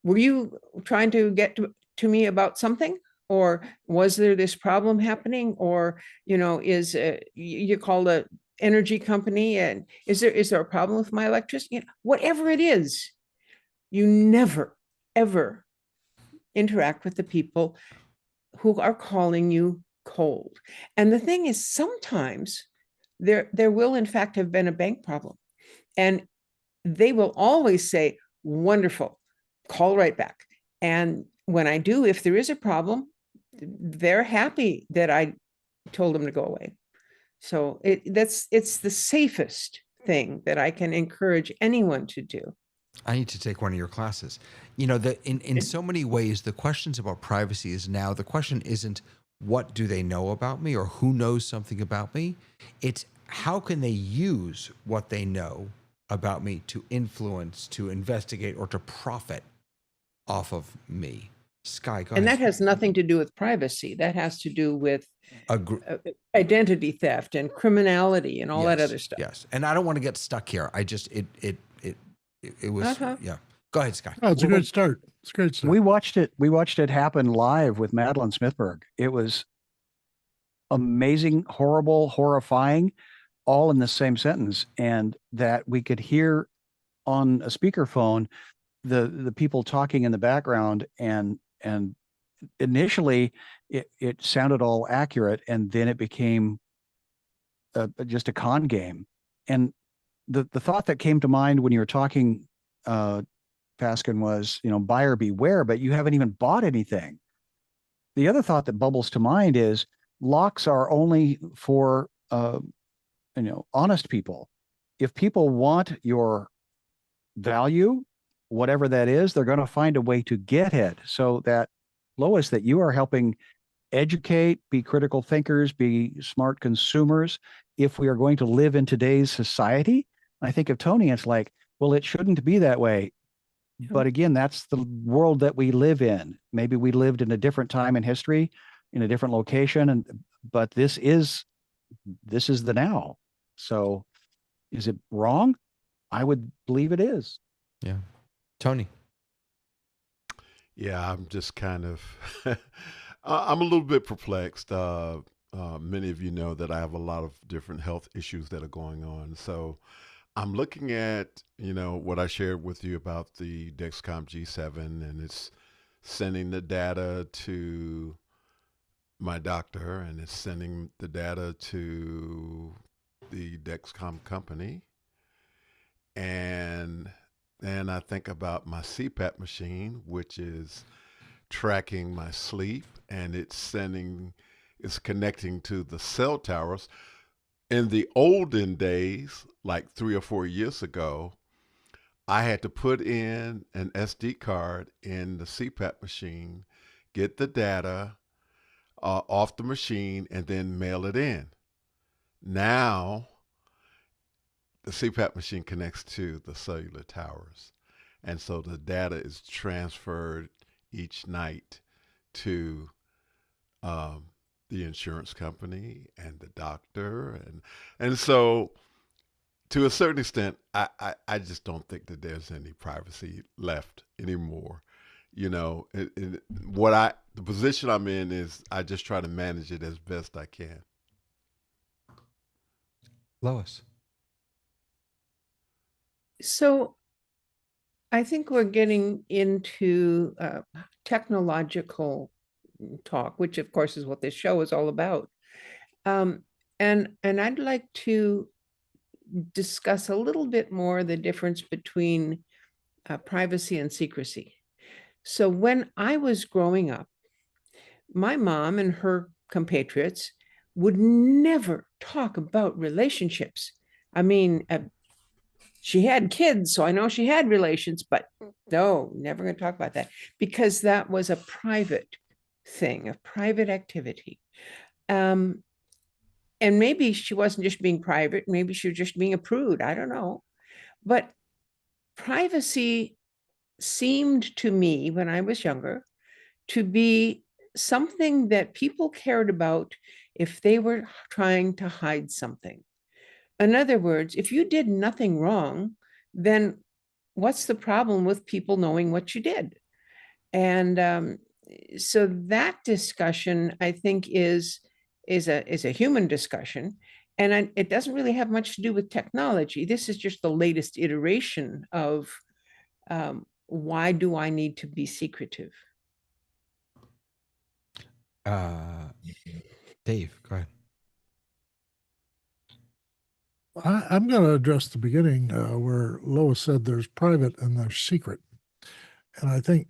were you trying to get to me about something? Or was there this problem happening? Or, is you call the energy company and is there a problem with my electricity?" Whatever it is, you never, ever interact with the people who are calling you cold. And the thing is, sometimes there will in fact have been a bank problem. And they will always say, "Wonderful, call right back." And when I do, if there is a problem, they're happy that I told them to go away. So it's the safest thing that I can encourage anyone to do. I need to take one of your classes. In so many ways, the questions about privacy is now the question isn't what do they know about me or who knows something about me. It's how can they use what they know about me to influence, to investigate, or to profit off of me. Sky, go And ahead. that has nothing to do with privacy. That has to do with identity theft and criminality and all that other stuff. Yes, and I don't want to get stuck here. I just it was yeah. Go ahead, Sky. Oh, it's a great start. It's a great start. We watched it happen live with Madeline Smithberg. It was amazing, horrible, horrifying, all in the same sentence, and that we could hear on a speakerphone the people talking in the background, and initially it sounded all accurate, and then it became just a con game. And the thought that came to mind when you were talking, Paskin, was, buyer beware, but you haven't even bought anything. The other thought that bubbles to mind is locks are only for honest people. If people want your value, whatever that is, they're going to find a way to get it. So that, Lois, that you are helping educate, be critical thinkers, be smart consumers. If we are going to live in today's society, I think of Tony, it's like, well, it shouldn't be that way. Yeah. But again, that's the world that we live in. Maybe we lived in a different time in history, in a different location, but this is the now. So is it wrong? I would believe it is. Yeah. Tony. Yeah, I'm just kind of, I'm a little bit perplexed. Many of you know that I have a lot of different health issues that are going on. So I'm looking at, what I shared with you about the Dexcom G7, and it's sending the data to my doctor, and it's sending the data to the Dexcom company. And then I think about my CPAP machine, which is tracking my sleep, and it's connecting to the cell towers. In the olden days, like 3 or 4 years ago, I had to put in an SD card in the CPAP machine, get the data off the machine, and then mail it in. Now, the CPAP machine connects to the cellular towers. And so the data is transferred each night to the insurance company and the doctor. And so to a certain extent, I just don't think that there's any privacy left anymore. The position I'm in is I just try to manage it as best I can. Lois. So I think we're getting into technological talk, which of course is what this show is all about. And I'd like to discuss a little bit more the difference between privacy and secrecy. So when I was growing up, my mom and her compatriots would never talk about relationships. I mean, she had kids, so I know she had relations, but no, never going to talk about that, because that was a private thing, a private activity. And maybe she wasn't just being private, maybe she was just being a prude. I don't know. But privacy seemed to me when I was younger to be something that people cared about if they were trying to hide something. In other words, if you did nothing wrong, then what's the problem with people knowing what you did? And so that discussion, I think, is a human discussion, and it doesn't really have much to do with technology. This is just the latest iteration of why do I need to be secretive? Dave, go ahead. I'm going to address the beginning where Lois said there's private and there's secret. And I think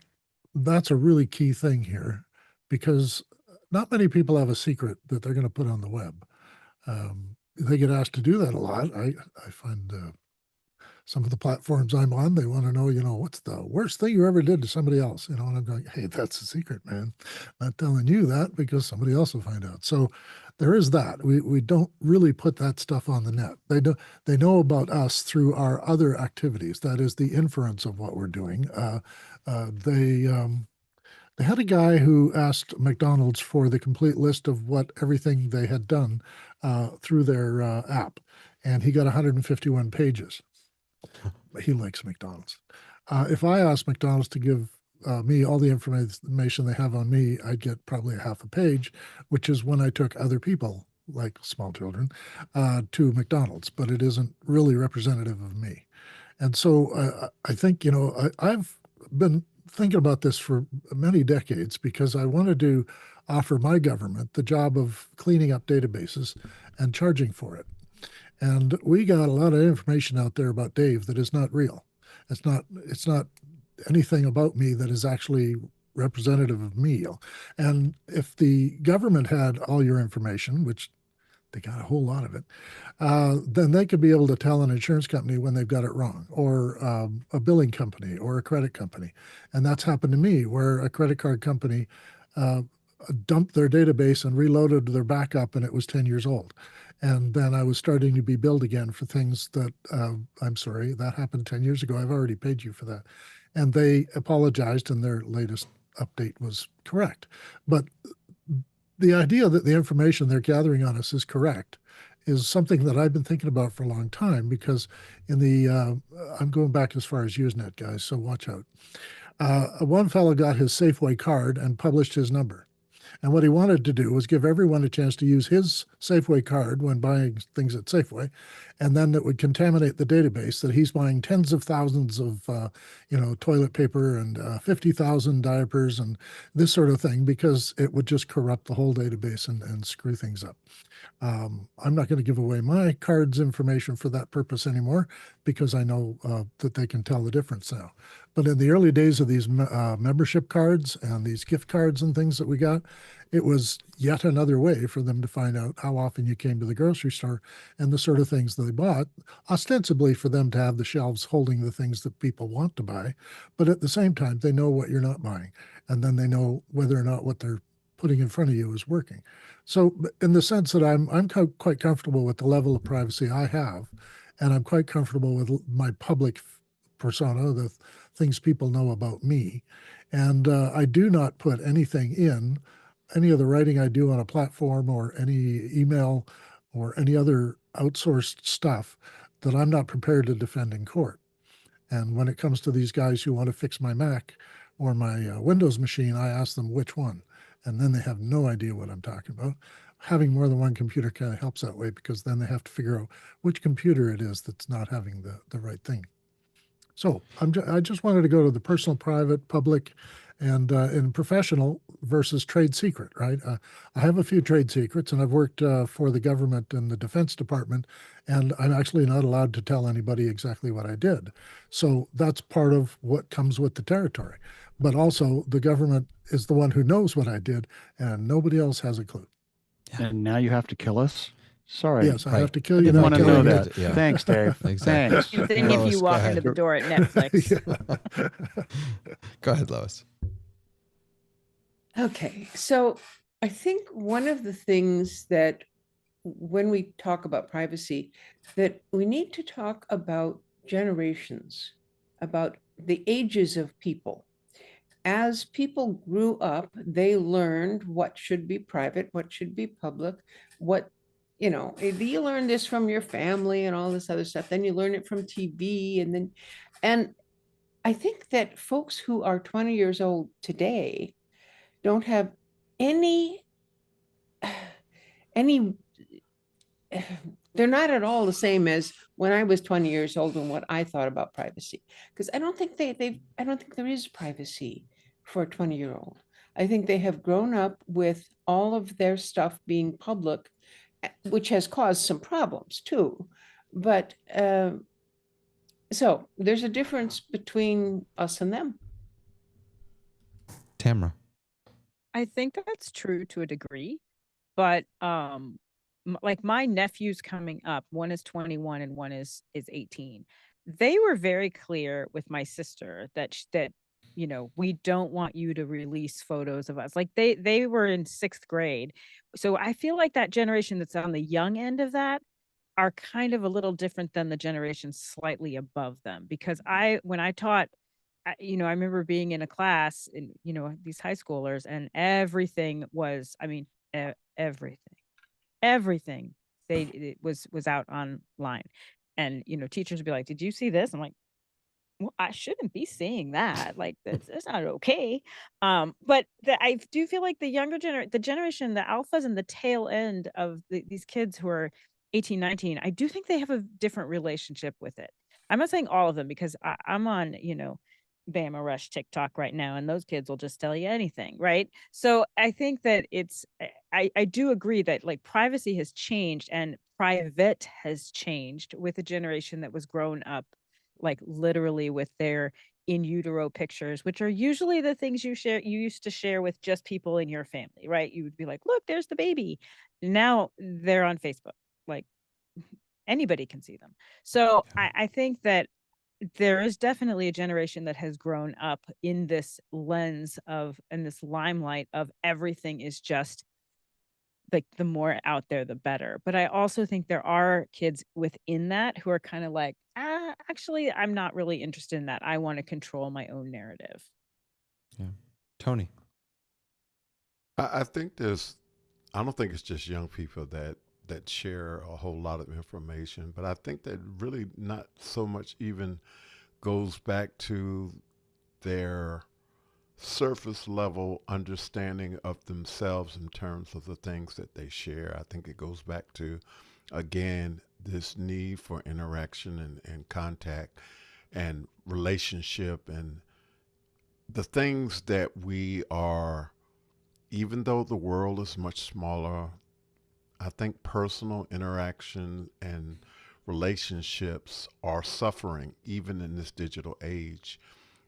that's a really key thing here, because not many people have a secret that they're going to put on the web. They get asked to do that a lot. I find some of the platforms I'm on, they want to know, what's the worst thing you ever did to somebody else? And I'm going, hey, that's a secret, man. I'm not telling you that because somebody else will find out. So there is that. We don't really put that stuff on the net. They know about us through our other activities. That is the inference of what we're doing. They had a guy who asked McDonald's for the complete list of everything they had done through their app, and he got 151 pages. He likes McDonald's. If I asked McDonald's to give me all the information they have on me, I'd get probably a half a page, which is when I took other people, like small children, to McDonald's, but it isn't really representative of me. And so I think, I've been thinking about this for many decades because I wanted to offer my government the job of cleaning up databases and charging for it. And we got a lot of information out there about Dave that is not real. It's not anything about me that is actually representative of me. And if the government had all your information, which they got a whole lot of it, then they could be able to tell an insurance company when they've got it wrong, or a billing company or a credit company. And that's happened to me, where a credit card company dumped their database and reloaded their backup, and it was 10 years old. And then I was starting to be billed again for things that, I'm sorry, that happened 10 years ago. I've already paid you for that. And they apologized, and their latest update was correct. But the idea that the information they're gathering on us is correct is something that I've been thinking about for a long time, because I'm going back as far as Usenet, guys, so watch out. One fellow got his Safeway card and published his number. And what he wanted to do was give everyone a chance to use his Safeway card when buying things at Safeway, and then it would contaminate the database that he's buying tens of thousands of, toilet paper and 50,000 diapers and this sort of thing, because it would just corrupt the whole database and screw things up. I'm not going to give away my card's information for that purpose anymore, because I know that they can tell the difference now. But in the early days of these membership cards and these gift cards and things that we got, it was yet another way for them to find out how often you came to the grocery store and the sort of things that they bought, ostensibly for them to have the shelves holding the things that people want to buy. But at the same time, they know what you're not buying, and then they know whether or not what they're putting in front of you is working. So in the sense that I'm quite comfortable with the level of privacy I have, and I'm quite comfortable with my public persona, the things people know about me. And I do not put anything in any of the writing I do on a platform or any email or any other outsourced stuff that I'm not prepared to defend in court. And when it comes to these guys who want to fix my Mac or my Windows machine, I ask them which one. And then they have no idea what I'm talking about. Having more than one computer kind of helps that way, because then they have to figure out which computer it is that's not having the right thing. So I just wanted to go to the personal, private, public, and in professional versus trade secret, right? I have a few trade secrets, and I've worked for the government and the Defense Department, and I'm actually not allowed to tell anybody exactly what I did. So that's part of what comes with the territory. but also the government is the one who knows what I did, and nobody else has a clue. And now you have to kill us? Sorry. Yes, I Right. have to kill I you. didn't now, want to know killing you. that. Yeah. Thanks, Dave. Exactly. Thanks. Same thing if Lois, you go walk ahead. into the door at Netflix. Go ahead, Lois. Okay, so I think one of the things that when we talk about privacy, that we need to talk about generations, about the ages of people. As people grew up, they learned what should be private, what should be public, what, you learn this from your family and all this other stuff. Then you learn it from TV, and I think that folks who are 20 years old today don't have any any they're not at all the same as when I was 20 years old and what I thought about privacy. Because I don't think I don't think there is privacy for a 20-year-old. I think they have grown up with all of their stuff being public, which has caused some problems too. But so there's a difference between us and them. Tamara. I think that's true to a degree, but like my nephews coming up, one is 21 and one is 18. They were very clear with my sister that we don't want you to release photos of us. Like they were in 6th grade. So I feel like that generation that's on the young end of that are kind of a little different than the generation slightly above them, because when I taught, I remember being in a class in, these high schoolers, and everything was, I mean, everything it was out online. And teachers would be like, did you see this? I'm like, well, I shouldn't be seeing that. Like that's not okay. But I do feel like the younger the generation, the alphas and the tail end of these kids who are 18, 19, I do think they have a different relationship with it. I'm not saying all of them, because I'm on, Bama Rush TikTok right now, and those kids will just tell you anything, right? So I think that I do agree that like privacy has changed and private has changed with a generation that was grown up like literally with their in utero pictures, which are usually the things you used to share with just people in your family, right? You would be like, look, there's the baby. Now they're on Facebook. Like anybody can see them. So I think that there is definitely a generation that has grown up in this lens of, and this limelight of everything is just like the more out there, the better. But I also think there are kids within that who are kind of like, actually, I'm not really interested in that. I want to control my own narrative. Yeah. Tony. I think I don't think it's just young people that share a whole lot of information, but I think that really not so much even goes back to their surface level understanding of themselves in terms of the things that they share. I think it goes back to, again, this need for interaction and contact and relationship, and the things that we are, even though the world is much smaller, I think personal interaction and relationships are suffering even in this digital age,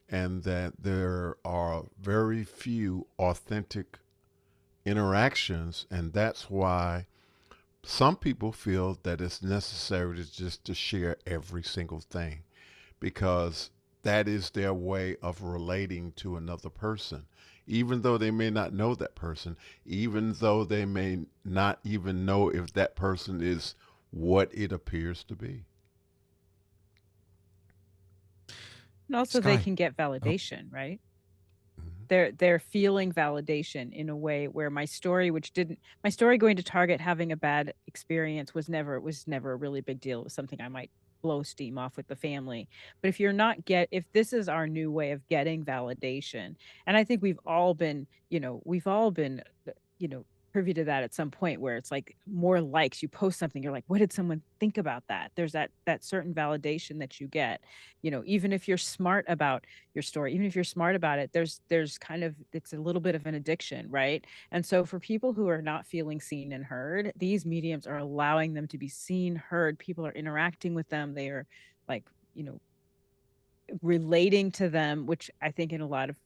and that there are very few authentic interactions, and that's why some people feel that it's necessary to share every single thing, because that is their way of relating to another person, even though they may not know that person, even though they may not even know if that person is what it appears to be. And also they Sky. can get validation, right? They're feeling validation in a way where my story going to Target having a bad experience was never a really big deal. It was something I might blow steam off with the family. But if this is our new way of getting validation, and I think we've all been privy to that at some point, where it's like more likes, you post something, you're like, what did someone think about that? There's that certain validation that you get, even if you're smart about your story, even if you're smart about it, there's kind of, it's a little bit of an addiction, right? And so for people who are not feeling seen and heard, these mediums are allowing them to be seen, heard. People are interacting with them. They are like, relating to them, which I think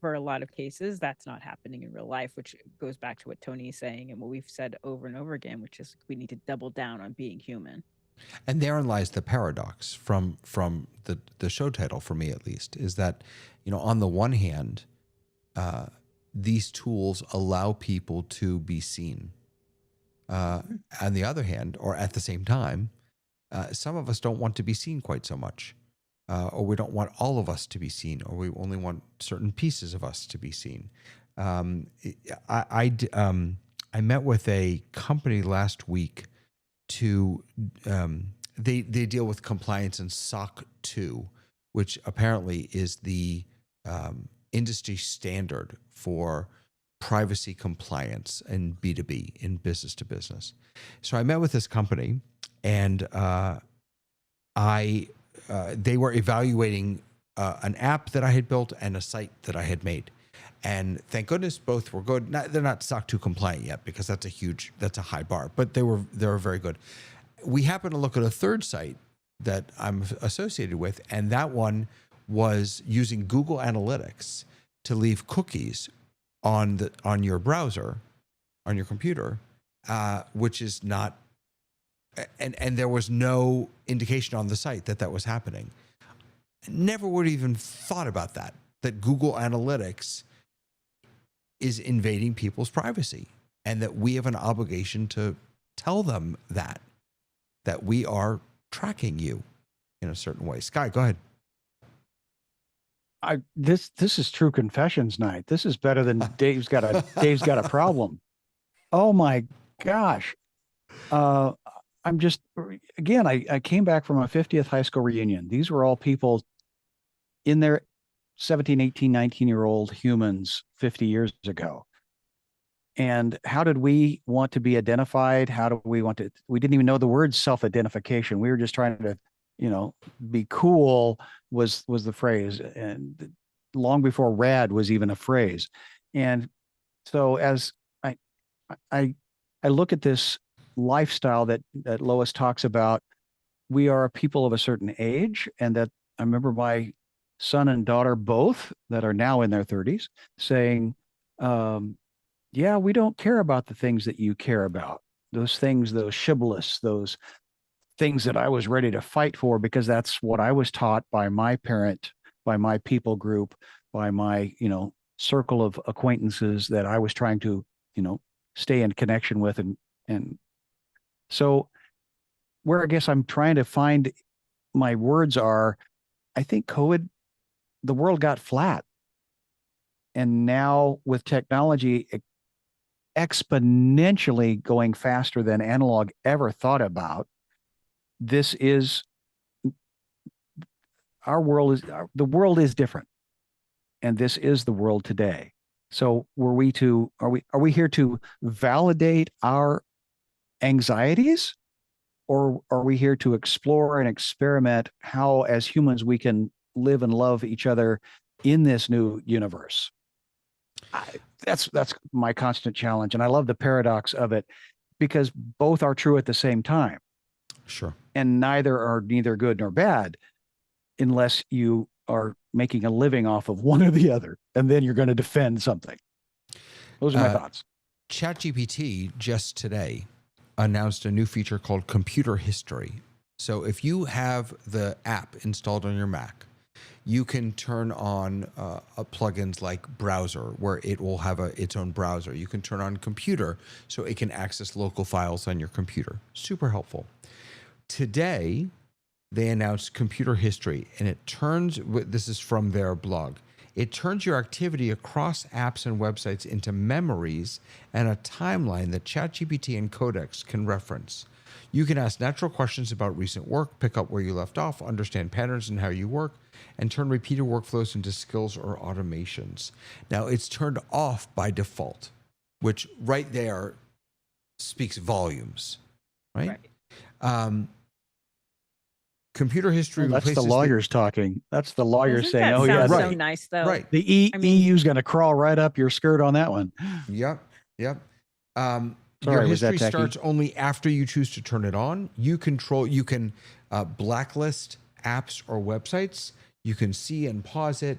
for a lot of cases, that's not happening in real life, which goes back to what Tony's saying and what we've said over and over again, which is we need to double down on being human. And therein lies the paradox from the show title, for me at least, is that, on the one hand, these tools allow people to be seen. On the other hand, or at the same time, some of us don't want to be seen quite so much. Or we don't want all of us to be seen, or we only want certain pieces of us to be seen. I met with a company last week to they deal with compliance in SOC 2, which apparently is the industry standard for privacy compliance in B2B, in business to business. So I met with this company, and they were evaluating an app that I had built and a site that I had made. And thank goodness both were good. They're not SOC 2 compliant yet, because that's a high bar, but they were very good. We happened to look at a third site that I'm associated with, and that one was using Google Analytics to leave cookies on your browser, on your computer, which is not. And there was no indication on the site that was happening. Never would have even thought about that Google Analytics is invading people's privacy, and that we have an obligation to tell them that we are tracking you in a certain way. Sky, go ahead. This is true confessions night. This is better than Dave's got a problem. Oh my gosh. I'm just, again, I came back from a 50th high school reunion. These were all people in their 17, 18, 19-year-old humans 50 years ago. And how did we want to be identified? We didn't even know the word self-identification. We were just trying to, be cool was the phrase. And long before rad was even a phrase. And so as I look at this lifestyle that Lois talks about, we are a people of a certain age, and that I remember my son and daughter both that are now in their 30s saying, yeah, we don't care about the things that you care about, those things, those shibboleths, those things that I was ready to fight for, because that's what I was taught by my parent, by my people group, by my circle of acquaintances that I was trying to stay in connection with. And so where I guess I'm trying to find my words are, I think the world got flat. And now with technology exponentially going faster than analog ever thought about, the world is different. And this is the world today. So are we here to validate our anxieties, or are we here to explore and experiment how as humans we can live and love each other in this new universe? That's my constant challenge. And I love the paradox of it, because both are true at the same time. Sure. And neither good nor bad, unless you are making a living off of one or the other, and then you're going to defend something. Those are my thoughts. ChatGPT just today announced a new feature called Computer History. So if you have the app installed on your Mac, you can turn on plugins like Browser, where it will have its own browser. You can turn on Computer, so it can access local files on your computer. Super helpful. Today, they announced Computer History, and this is from their blog, it turns your activity across apps and websites into memories and a timeline that ChatGPT and Codex can reference. You can ask natural questions about recent work, pick up where you left off, understand patterns in how you work, and turn repeated workflows into skills or automations. Now, it's turned off by default, which right there speaks volumes, right? Computer History. That's the lawyers talking. That's the lawyers Doesn't saying, that "Oh yeah, sound so right, nice though." right." The EU's going to crawl right up your skirt on that one. Yep. Sorry, Your was that history tacky? starts only after you choose to turn it on. You can blacklist apps or websites. You can see and pause it.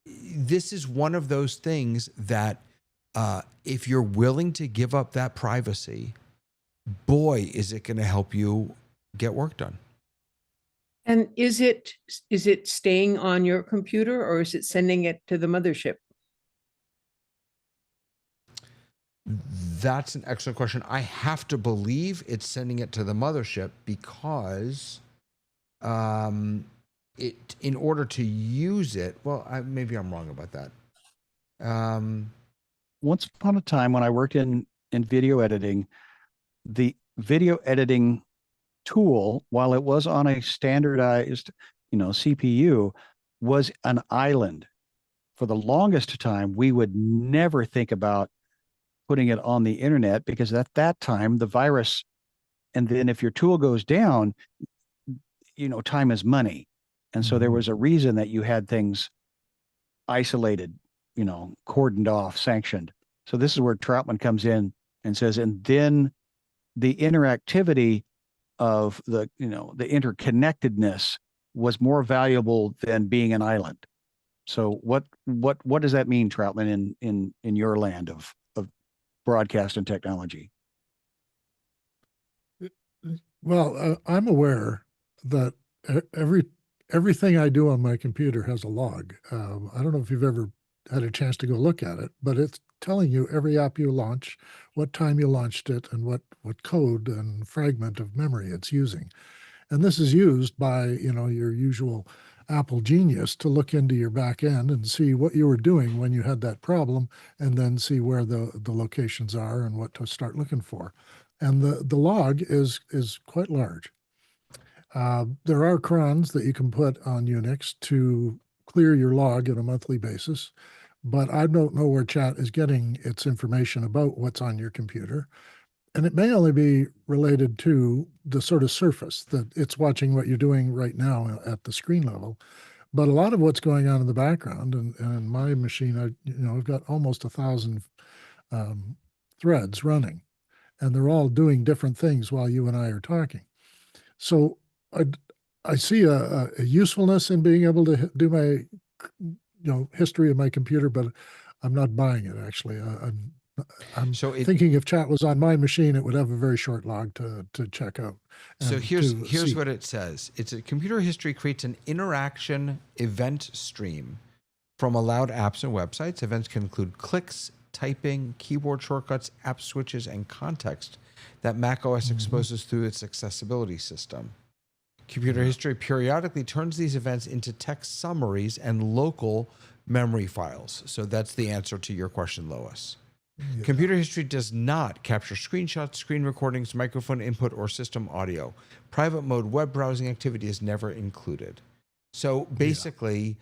This is one of those things that if you're willing to give up that privacy, boy, is it going to help you get work done. And is it staying on your computer, or is it sending it to the mothership? That's an excellent question. I have to believe it's sending it to the mothership because in order to use it, well, maybe I'm wrong about that. Once upon a time when I worked in video editing, the video editing tool, while it was on a standardized, CPU, was an island. For the longest time, we would never think about putting it on the internet because at that time, the virus, and then if your tool goes down, time is money. And so there was a reason that you had things isolated, cordoned off, sanctioned. So this is where Troutman comes in and says, and then the interactivity of the interconnectedness was more valuable than being an island. So what does that mean, Troutman, in your land of broadcast and technology? Well, I'm aware that everything I do on my computer has a log. I don't know if you've ever had a chance to go look at it, but it's telling you every app you launch, what time you launched it, and what code and fragment of memory it's using. And this is used by, your usual Apple genius to look into your back end and see what you were doing when you had that problem, and then see where the locations are and what to start looking for. And the log is quite large. There are crons that you can put on Unix to clear your log on a monthly basis, but I don't know where chat is getting its information about what's on your computer. And it may only be related to the sort of surface that it's watching what you're doing right now at the screen level. But a lot of what's going on in the background, and my machine, I've got almost 1,000 threads running, and they're all doing different things while you and I are talking. So I see a usefulness in being able to do my, history of my computer, but I'm not buying it actually. I'm thinking if chat was on my machine, it would have a very short log to check out. So here's what it says. It's a computer history creates an interaction event stream from allowed apps and websites. Events can include clicks, typing, keyboard shortcuts, app switches, and context that macOS exposes through its accessibility system. Computer history periodically turns these events into text summaries and local memory files. So that's the answer to your question, Lois. Yeah. Computer history does not capture screenshots, screen recordings, microphone input, or system audio. Private mode web browsing activity is never included. So basically,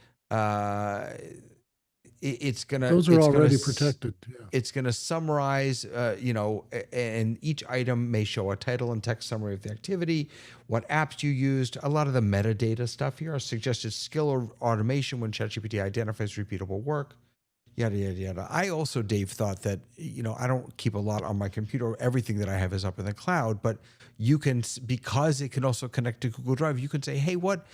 it's gonna. Those are already protected. Yeah. It's gonna summarize, and each item may show a title and text summary of the activity, what apps you used. A lot of the metadata stuff here, suggested skill or automation when ChatGPT identifies repeatable work. Yada, yada, yada. I also, Dave, thought that, I don't keep a lot on my computer. Everything that I have is up in the cloud, but you can, because it can also connect to Google Drive, you can say, hey, what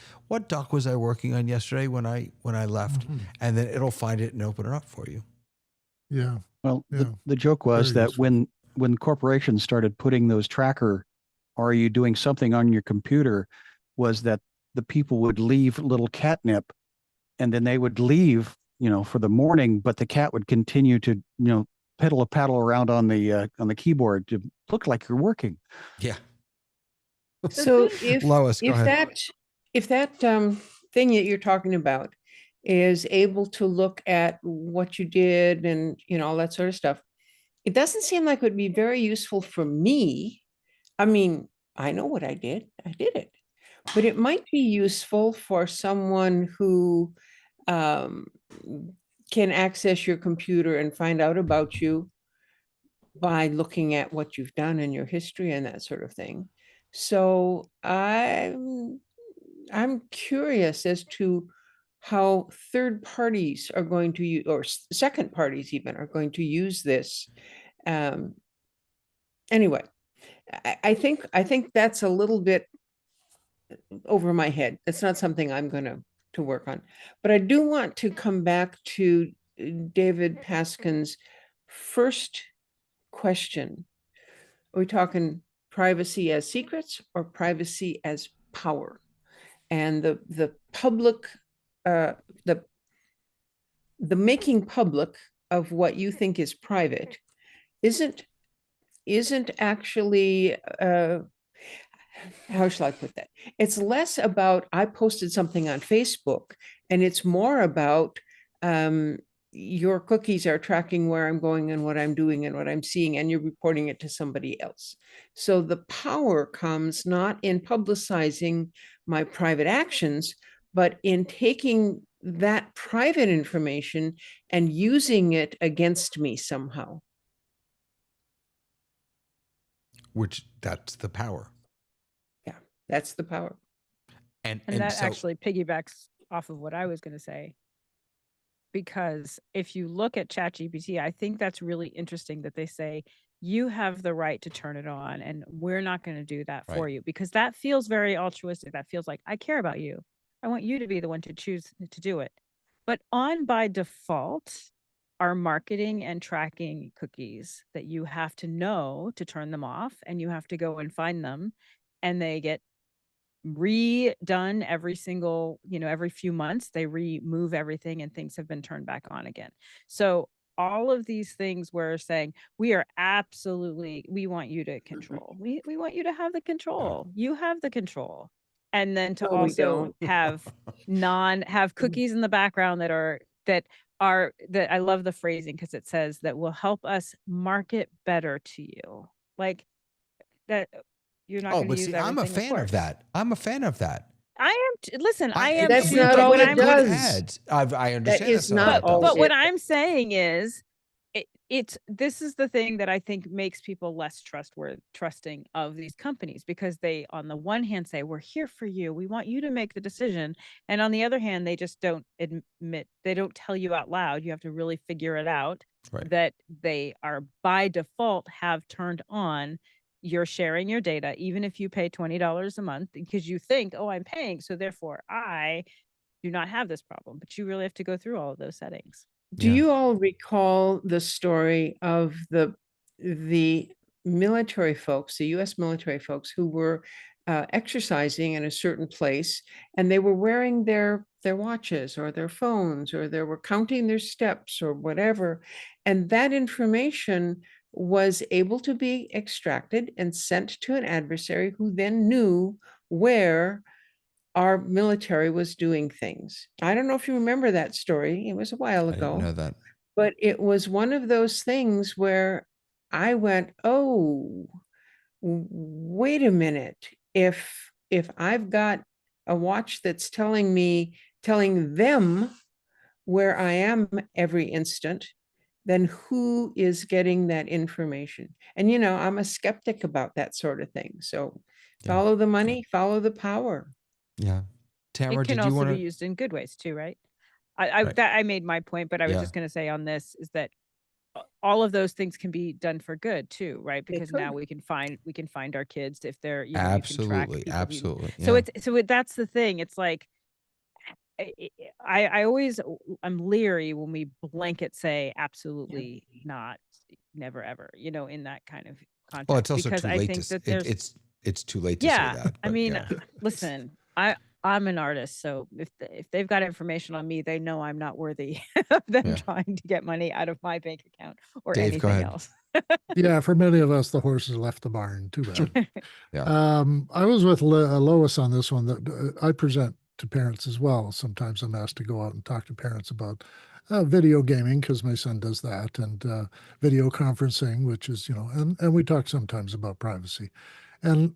doc was I working on yesterday when I left? And then it'll find it and open it up for you. Yeah. Well, the joke was that when corporations started putting those tracker, are you doing something on your computer, was that the people would leave little catnip and then they would leave for the morning, but the cat would continue to, paddle around on the keyboard to look like you're working. Yeah. So Lois, if that thing that you're talking about is able to look at what you did and all that sort of stuff, it doesn't seem like it would be very useful for me. I mean, I know what I did it, but it might be useful for someone who can access your computer and find out about you by looking at what you've done in your history and that sort of thing. So I'm curious as to how third parties are going to use, or second parties even, are going to use this. Anyway, I think that's a little bit over my head. It's not something I'm going to work on. But I do want to come back to David Paskin's first question. Are we talking privacy as secrets or privacy as power? And the public, the making public of what you think is private isn't actually, how shall I put that? It's less about I posted something on Facebook, and it's more about your cookies are tracking where I'm going and what I'm doing and what I'm seeing, and you're reporting it to somebody else. So the power comes not in publicizing my private actions, but in taking that private information and using it against me somehow. Which that's the power. Yeah, that's the power. And that so, actually piggybacks off of what I was going to say. Because if you look at ChatGPT, I think that's really interesting that they say you have the right to turn it on and we're not going to do that for you, because that feels very altruistic. That feels like I care about you. I want you to be the one to choose to do it. But on by default are marketing and tracking cookies that you have to know to turn them off, and you have to go and find them, and they get redone every single, every few months. They remove everything and things have been turned back on again. So all of these things we're saying, we want you to control. We want you to have the control. You have the control. And then to also have cookies in the background that I love the phrasing, because it says that will help us market better to you. Like that. You're not going to use everything. I'm a fan of that. I'm a fan of that. I am. Listen, I am. That's not all it does. Ads. I understand. That is not all. But what I'm saying is, this is the thing that I think makes people less trusting of these companies, because they, on the one hand, say we're here for you, we want you to make the decision, and on the other hand, they just don't admit. They don't tell you out loud. You have to really figure it out. That they are by default have turned on. You're sharing your data, even if you pay $20 a month, because you think, oh, I'm paying, so therefore I do not have this problem. But you really have to go through all of those settings. Do you all recall the story of the military folks, the U.S. military folks, who were exercising in a certain place, and they were wearing their watches or their phones, or they were counting their steps or whatever, and that information was able to be extracted and sent to an adversary who then knew where our military was doing things. I don't know if you remember that story. It was a while ago. I didn't know that. But it was one of those things where I went, oh, wait a minute. If I've got a watch that's telling them where I am every instant, then who is getting that information? And, I'm a skeptic about that sort of thing. So follow the money, follow the power. Yeah. Tamara, it can also be used in good ways too, right? I made my point, but I was just going to say on this is that all of those things can be done for good too, right? Because now we can find our kids if they're absolutely. So that's the thing. It's like I'm leery when we blanket say absolutely not, never ever, in that kind of context. Well, it's also too late. It's too late to say that. I mean, listen, I'm an artist, so if they've got information on me, they know I'm not worthy of them trying to get money out of my bank account or Dave, anything else. Yeah, for many of us, the horses left the barn. Too bad. I was with Lois on this one. That I present to parents as well. Sometimes I'm asked to go out and talk to parents about video gaming, because my son does that, and video conferencing, which is, and we talk sometimes about privacy. And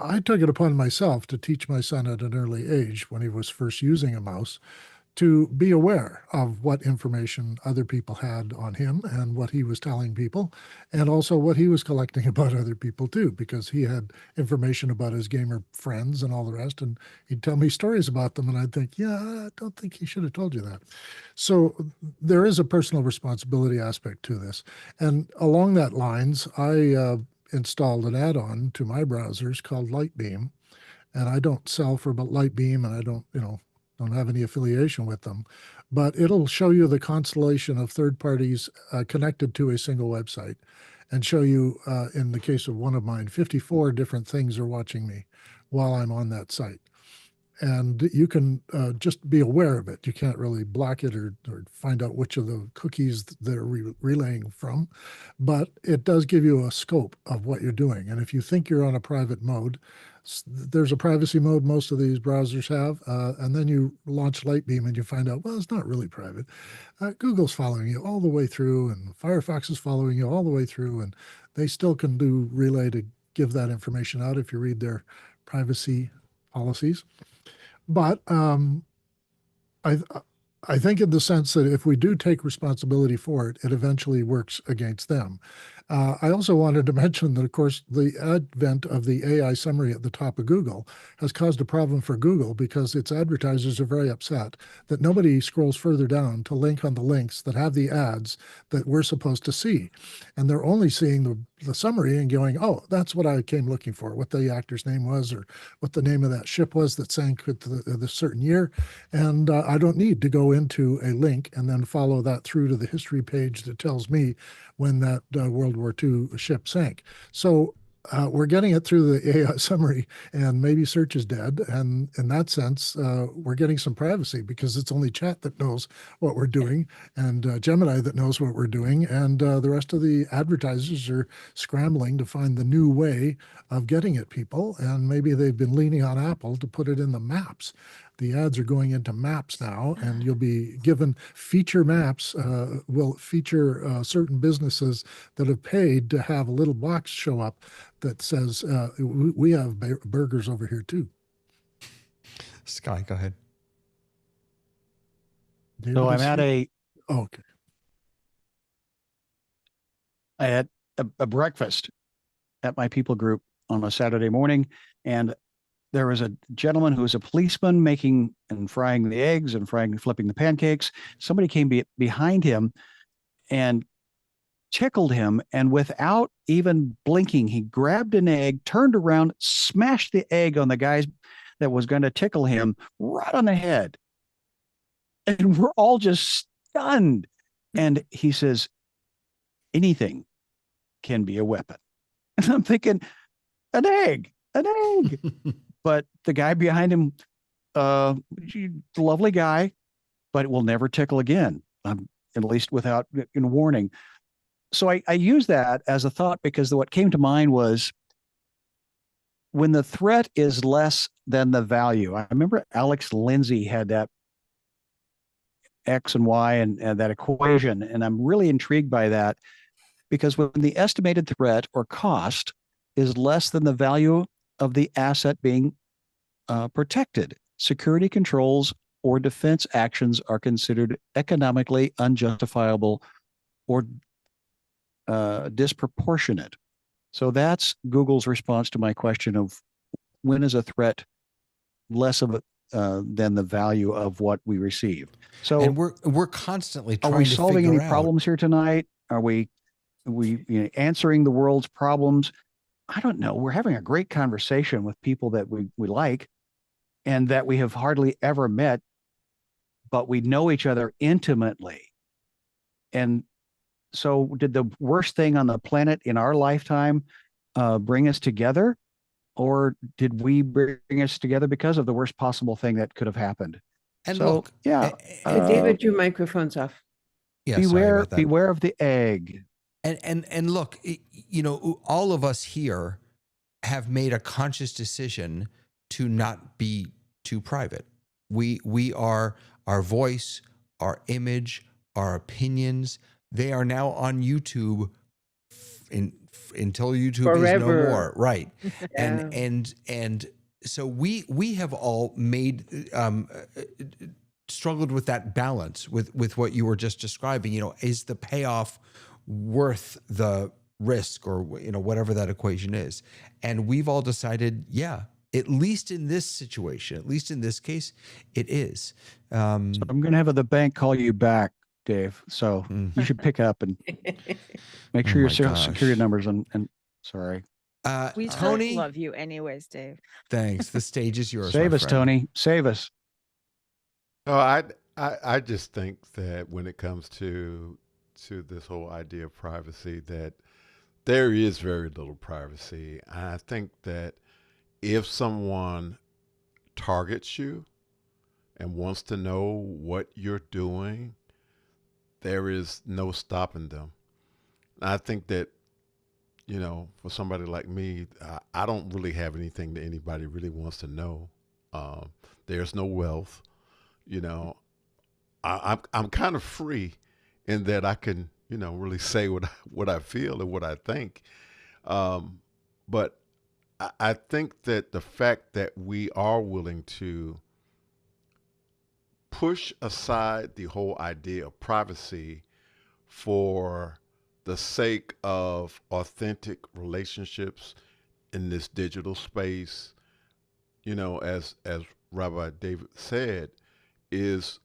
I took it upon myself to teach my son at an early age, when he was first using a mouse, to be aware of what information other people had on him and what he was telling people, and also what he was collecting about other people too, because he had information about his gamer friends and all the rest, and he'd tell me stories about them, and I'd think, yeah, I don't think he should have told you that. So there is a personal responsibility aspect to this. And along that lines, I installed an add-on to my browsers called Lightbeam. and I don't sell for Lightbeam, and I don't, don't have any affiliation with them, but it'll show you the constellation of third parties connected to a single website, and show you, in the case of one of mine, 54 different things are watching me while I'm on that site. And you can just be aware of it. You can't really block it or find out which of the cookies they're relaying from, but it does give you a scope of what you're doing. And if you think you're on a private mode, there's a privacy mode most of these browsers have, and then you launch Lightbeam and you find out, well, it's not really private. Google's following you all the way through, and Firefox is following you all the way through, and they still can do relay to give that information out if you read their privacy policies. But I I think in the sense that if we do take responsibility for it, it eventually works against them. I also wanted to mention that, of course, the advent of the AI summary at the top of Google has caused a problem for Google because its advertisers are very upset that nobody scrolls further down to link on the links that have the ads that we're supposed to see. And they're only seeing the summary and going, oh, that's what I came looking for, what the actor's name was or what the name of that ship was that sank at the certain year. And I don't need to go into a link and then follow that through to the history page that tells me when that World War II ship sank. So we're getting it through the AI summary, and maybe search is dead. And in that sense, we're getting some privacy because it's only chat that knows what we're doing, and Gemini that knows what we're doing. And the rest of the advertisers are scrambling to find the new way of getting at people. And maybe they've been leaning on Apple to put it in the maps. The ads are going into maps now, and you'll be given feature maps, will feature certain businesses that have paid to have a little box show up that says, we have burgers over here too. Sky, go ahead. David, So I'm at okay. I had a breakfast at my people group on a Saturday morning, and there was a gentleman who was a policeman making and frying the eggs and flipping the pancakes. Somebody came behind him and tickled him, and without even blinking, he grabbed an egg, turned around, smashed the egg on the guy that was going to tickle him right on the head. And we're all just stunned. And he says, anything can be a weapon. And I'm thinking, an egg. But the guy behind him, lovely guy, but it will never tickle again, at least without warning. So I use that as a thought because what came to mind was when the threat is less than the value. I remember Alex Lindsay had that X and Y and that equation, and I'm really intrigued by that because when the estimated threat or cost is less than the value of the asset being protected, security controls or defense actions are considered economically unjustifiable or disproportionate. So that's Google's response to my question of when is a threat less of than the value of what we receive. So, and we're constantly trying are we to solving any out. problems here tonight? Are we answering the world's problems? I don't know. We're having a great conversation with people that we like and that we have hardly ever met, but we know each other intimately. And so did the worst thing on the planet in our lifetime bring us together? Or did we bring us together because of the worst possible thing that could have happened? And so, look, yeah. David, your microphone's off. Yeah, beware of the egg. And look, all of us here have made a conscious decision to not be too private. We are our voice, our image, our opinions. They are now on YouTube until YouTube Forever. is no more, right? Yeah. And so we have all made struggled with that balance with what you were just describing. Is the payoff worth the risk, or whatever that equation is? And we've all decided, yeah, at least in this situation, at least in this case, it is. So I'm going to have the bank call you back, Dave. So you should pick up and make sure your social security numbers and sorry. We still Tony, love you anyways, Dave. thanks. The stage is yours. Save my us, friend. Tony. Save us. Oh, I just think that when it comes to this whole idea of privacy, that there is very little privacy. I think that if someone targets you and wants to know what you're doing, there is no stopping them. I think that, for somebody like me, I don't really have anything that anybody really wants to know. There's no wealth. You know, I'm kind of free in that I can, really say what I feel and what I think. But I think that the fact that we are willing to push aside the whole idea of privacy for the sake of authentic relationships in this digital space, as Rabbi David said, is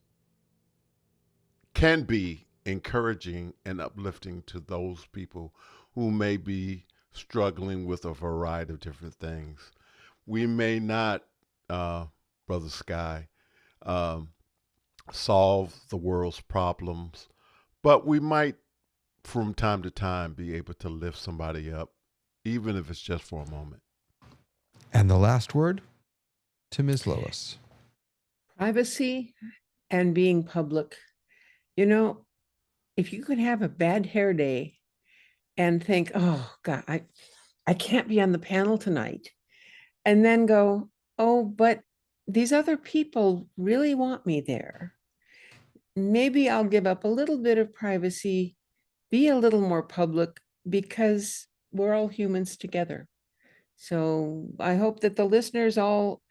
can be encouraging and uplifting to those people who may be struggling with a variety of different things. We may not, Brother Sky, um, solve the world's problems, but we might, from time to time, be able to lift somebody up, even if it's just for a moment. And the last word to Ms. Lois. Privacy and being public. If you could have a bad hair day and think, oh God, I can't be on the panel tonight. And then go, oh, but these other people really want me there. Maybe I'll give up a little bit of privacy, be a little more public, because we're all humans together. So I hope that the listeners all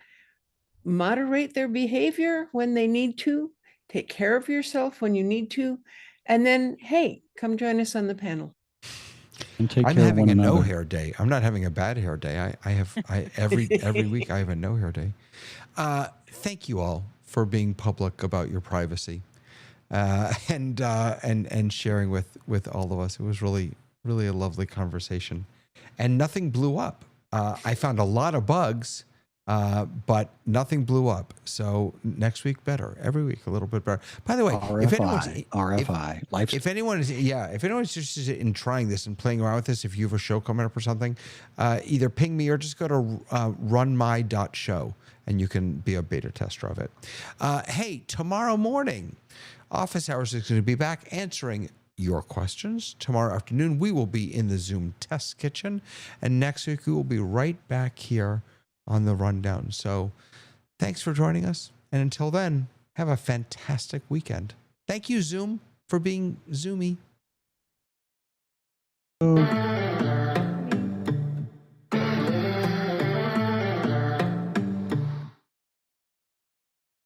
moderate their behavior when they need to, take care of yourself when you need to, and then, hey, come join us on the panel. And take I'm care of having one a another. no hair day. I'm not having a bad hair day. Every week I have a no hair day. Thank you all for being public about your privacy, and sharing with all of us. It was really a lovely conversation, and nothing blew up. I found a lot of bugs, but nothing blew up. So next week better. Every week a little bit better. By the way, if anyone is interested in trying this and playing around with this, if you have a show coming up or something, either ping me or just go to runmy.show and you can be a beta tester of it. Hey, tomorrow morning, Office Hours is going to be back answering your questions. Tomorrow afternoon, we will be in the Zoom test kitchen. And next week, we will be right back here on the rundown. So thanks for joining us. And until then, have a fantastic weekend. Thank you, Zoom, for being Zoomy.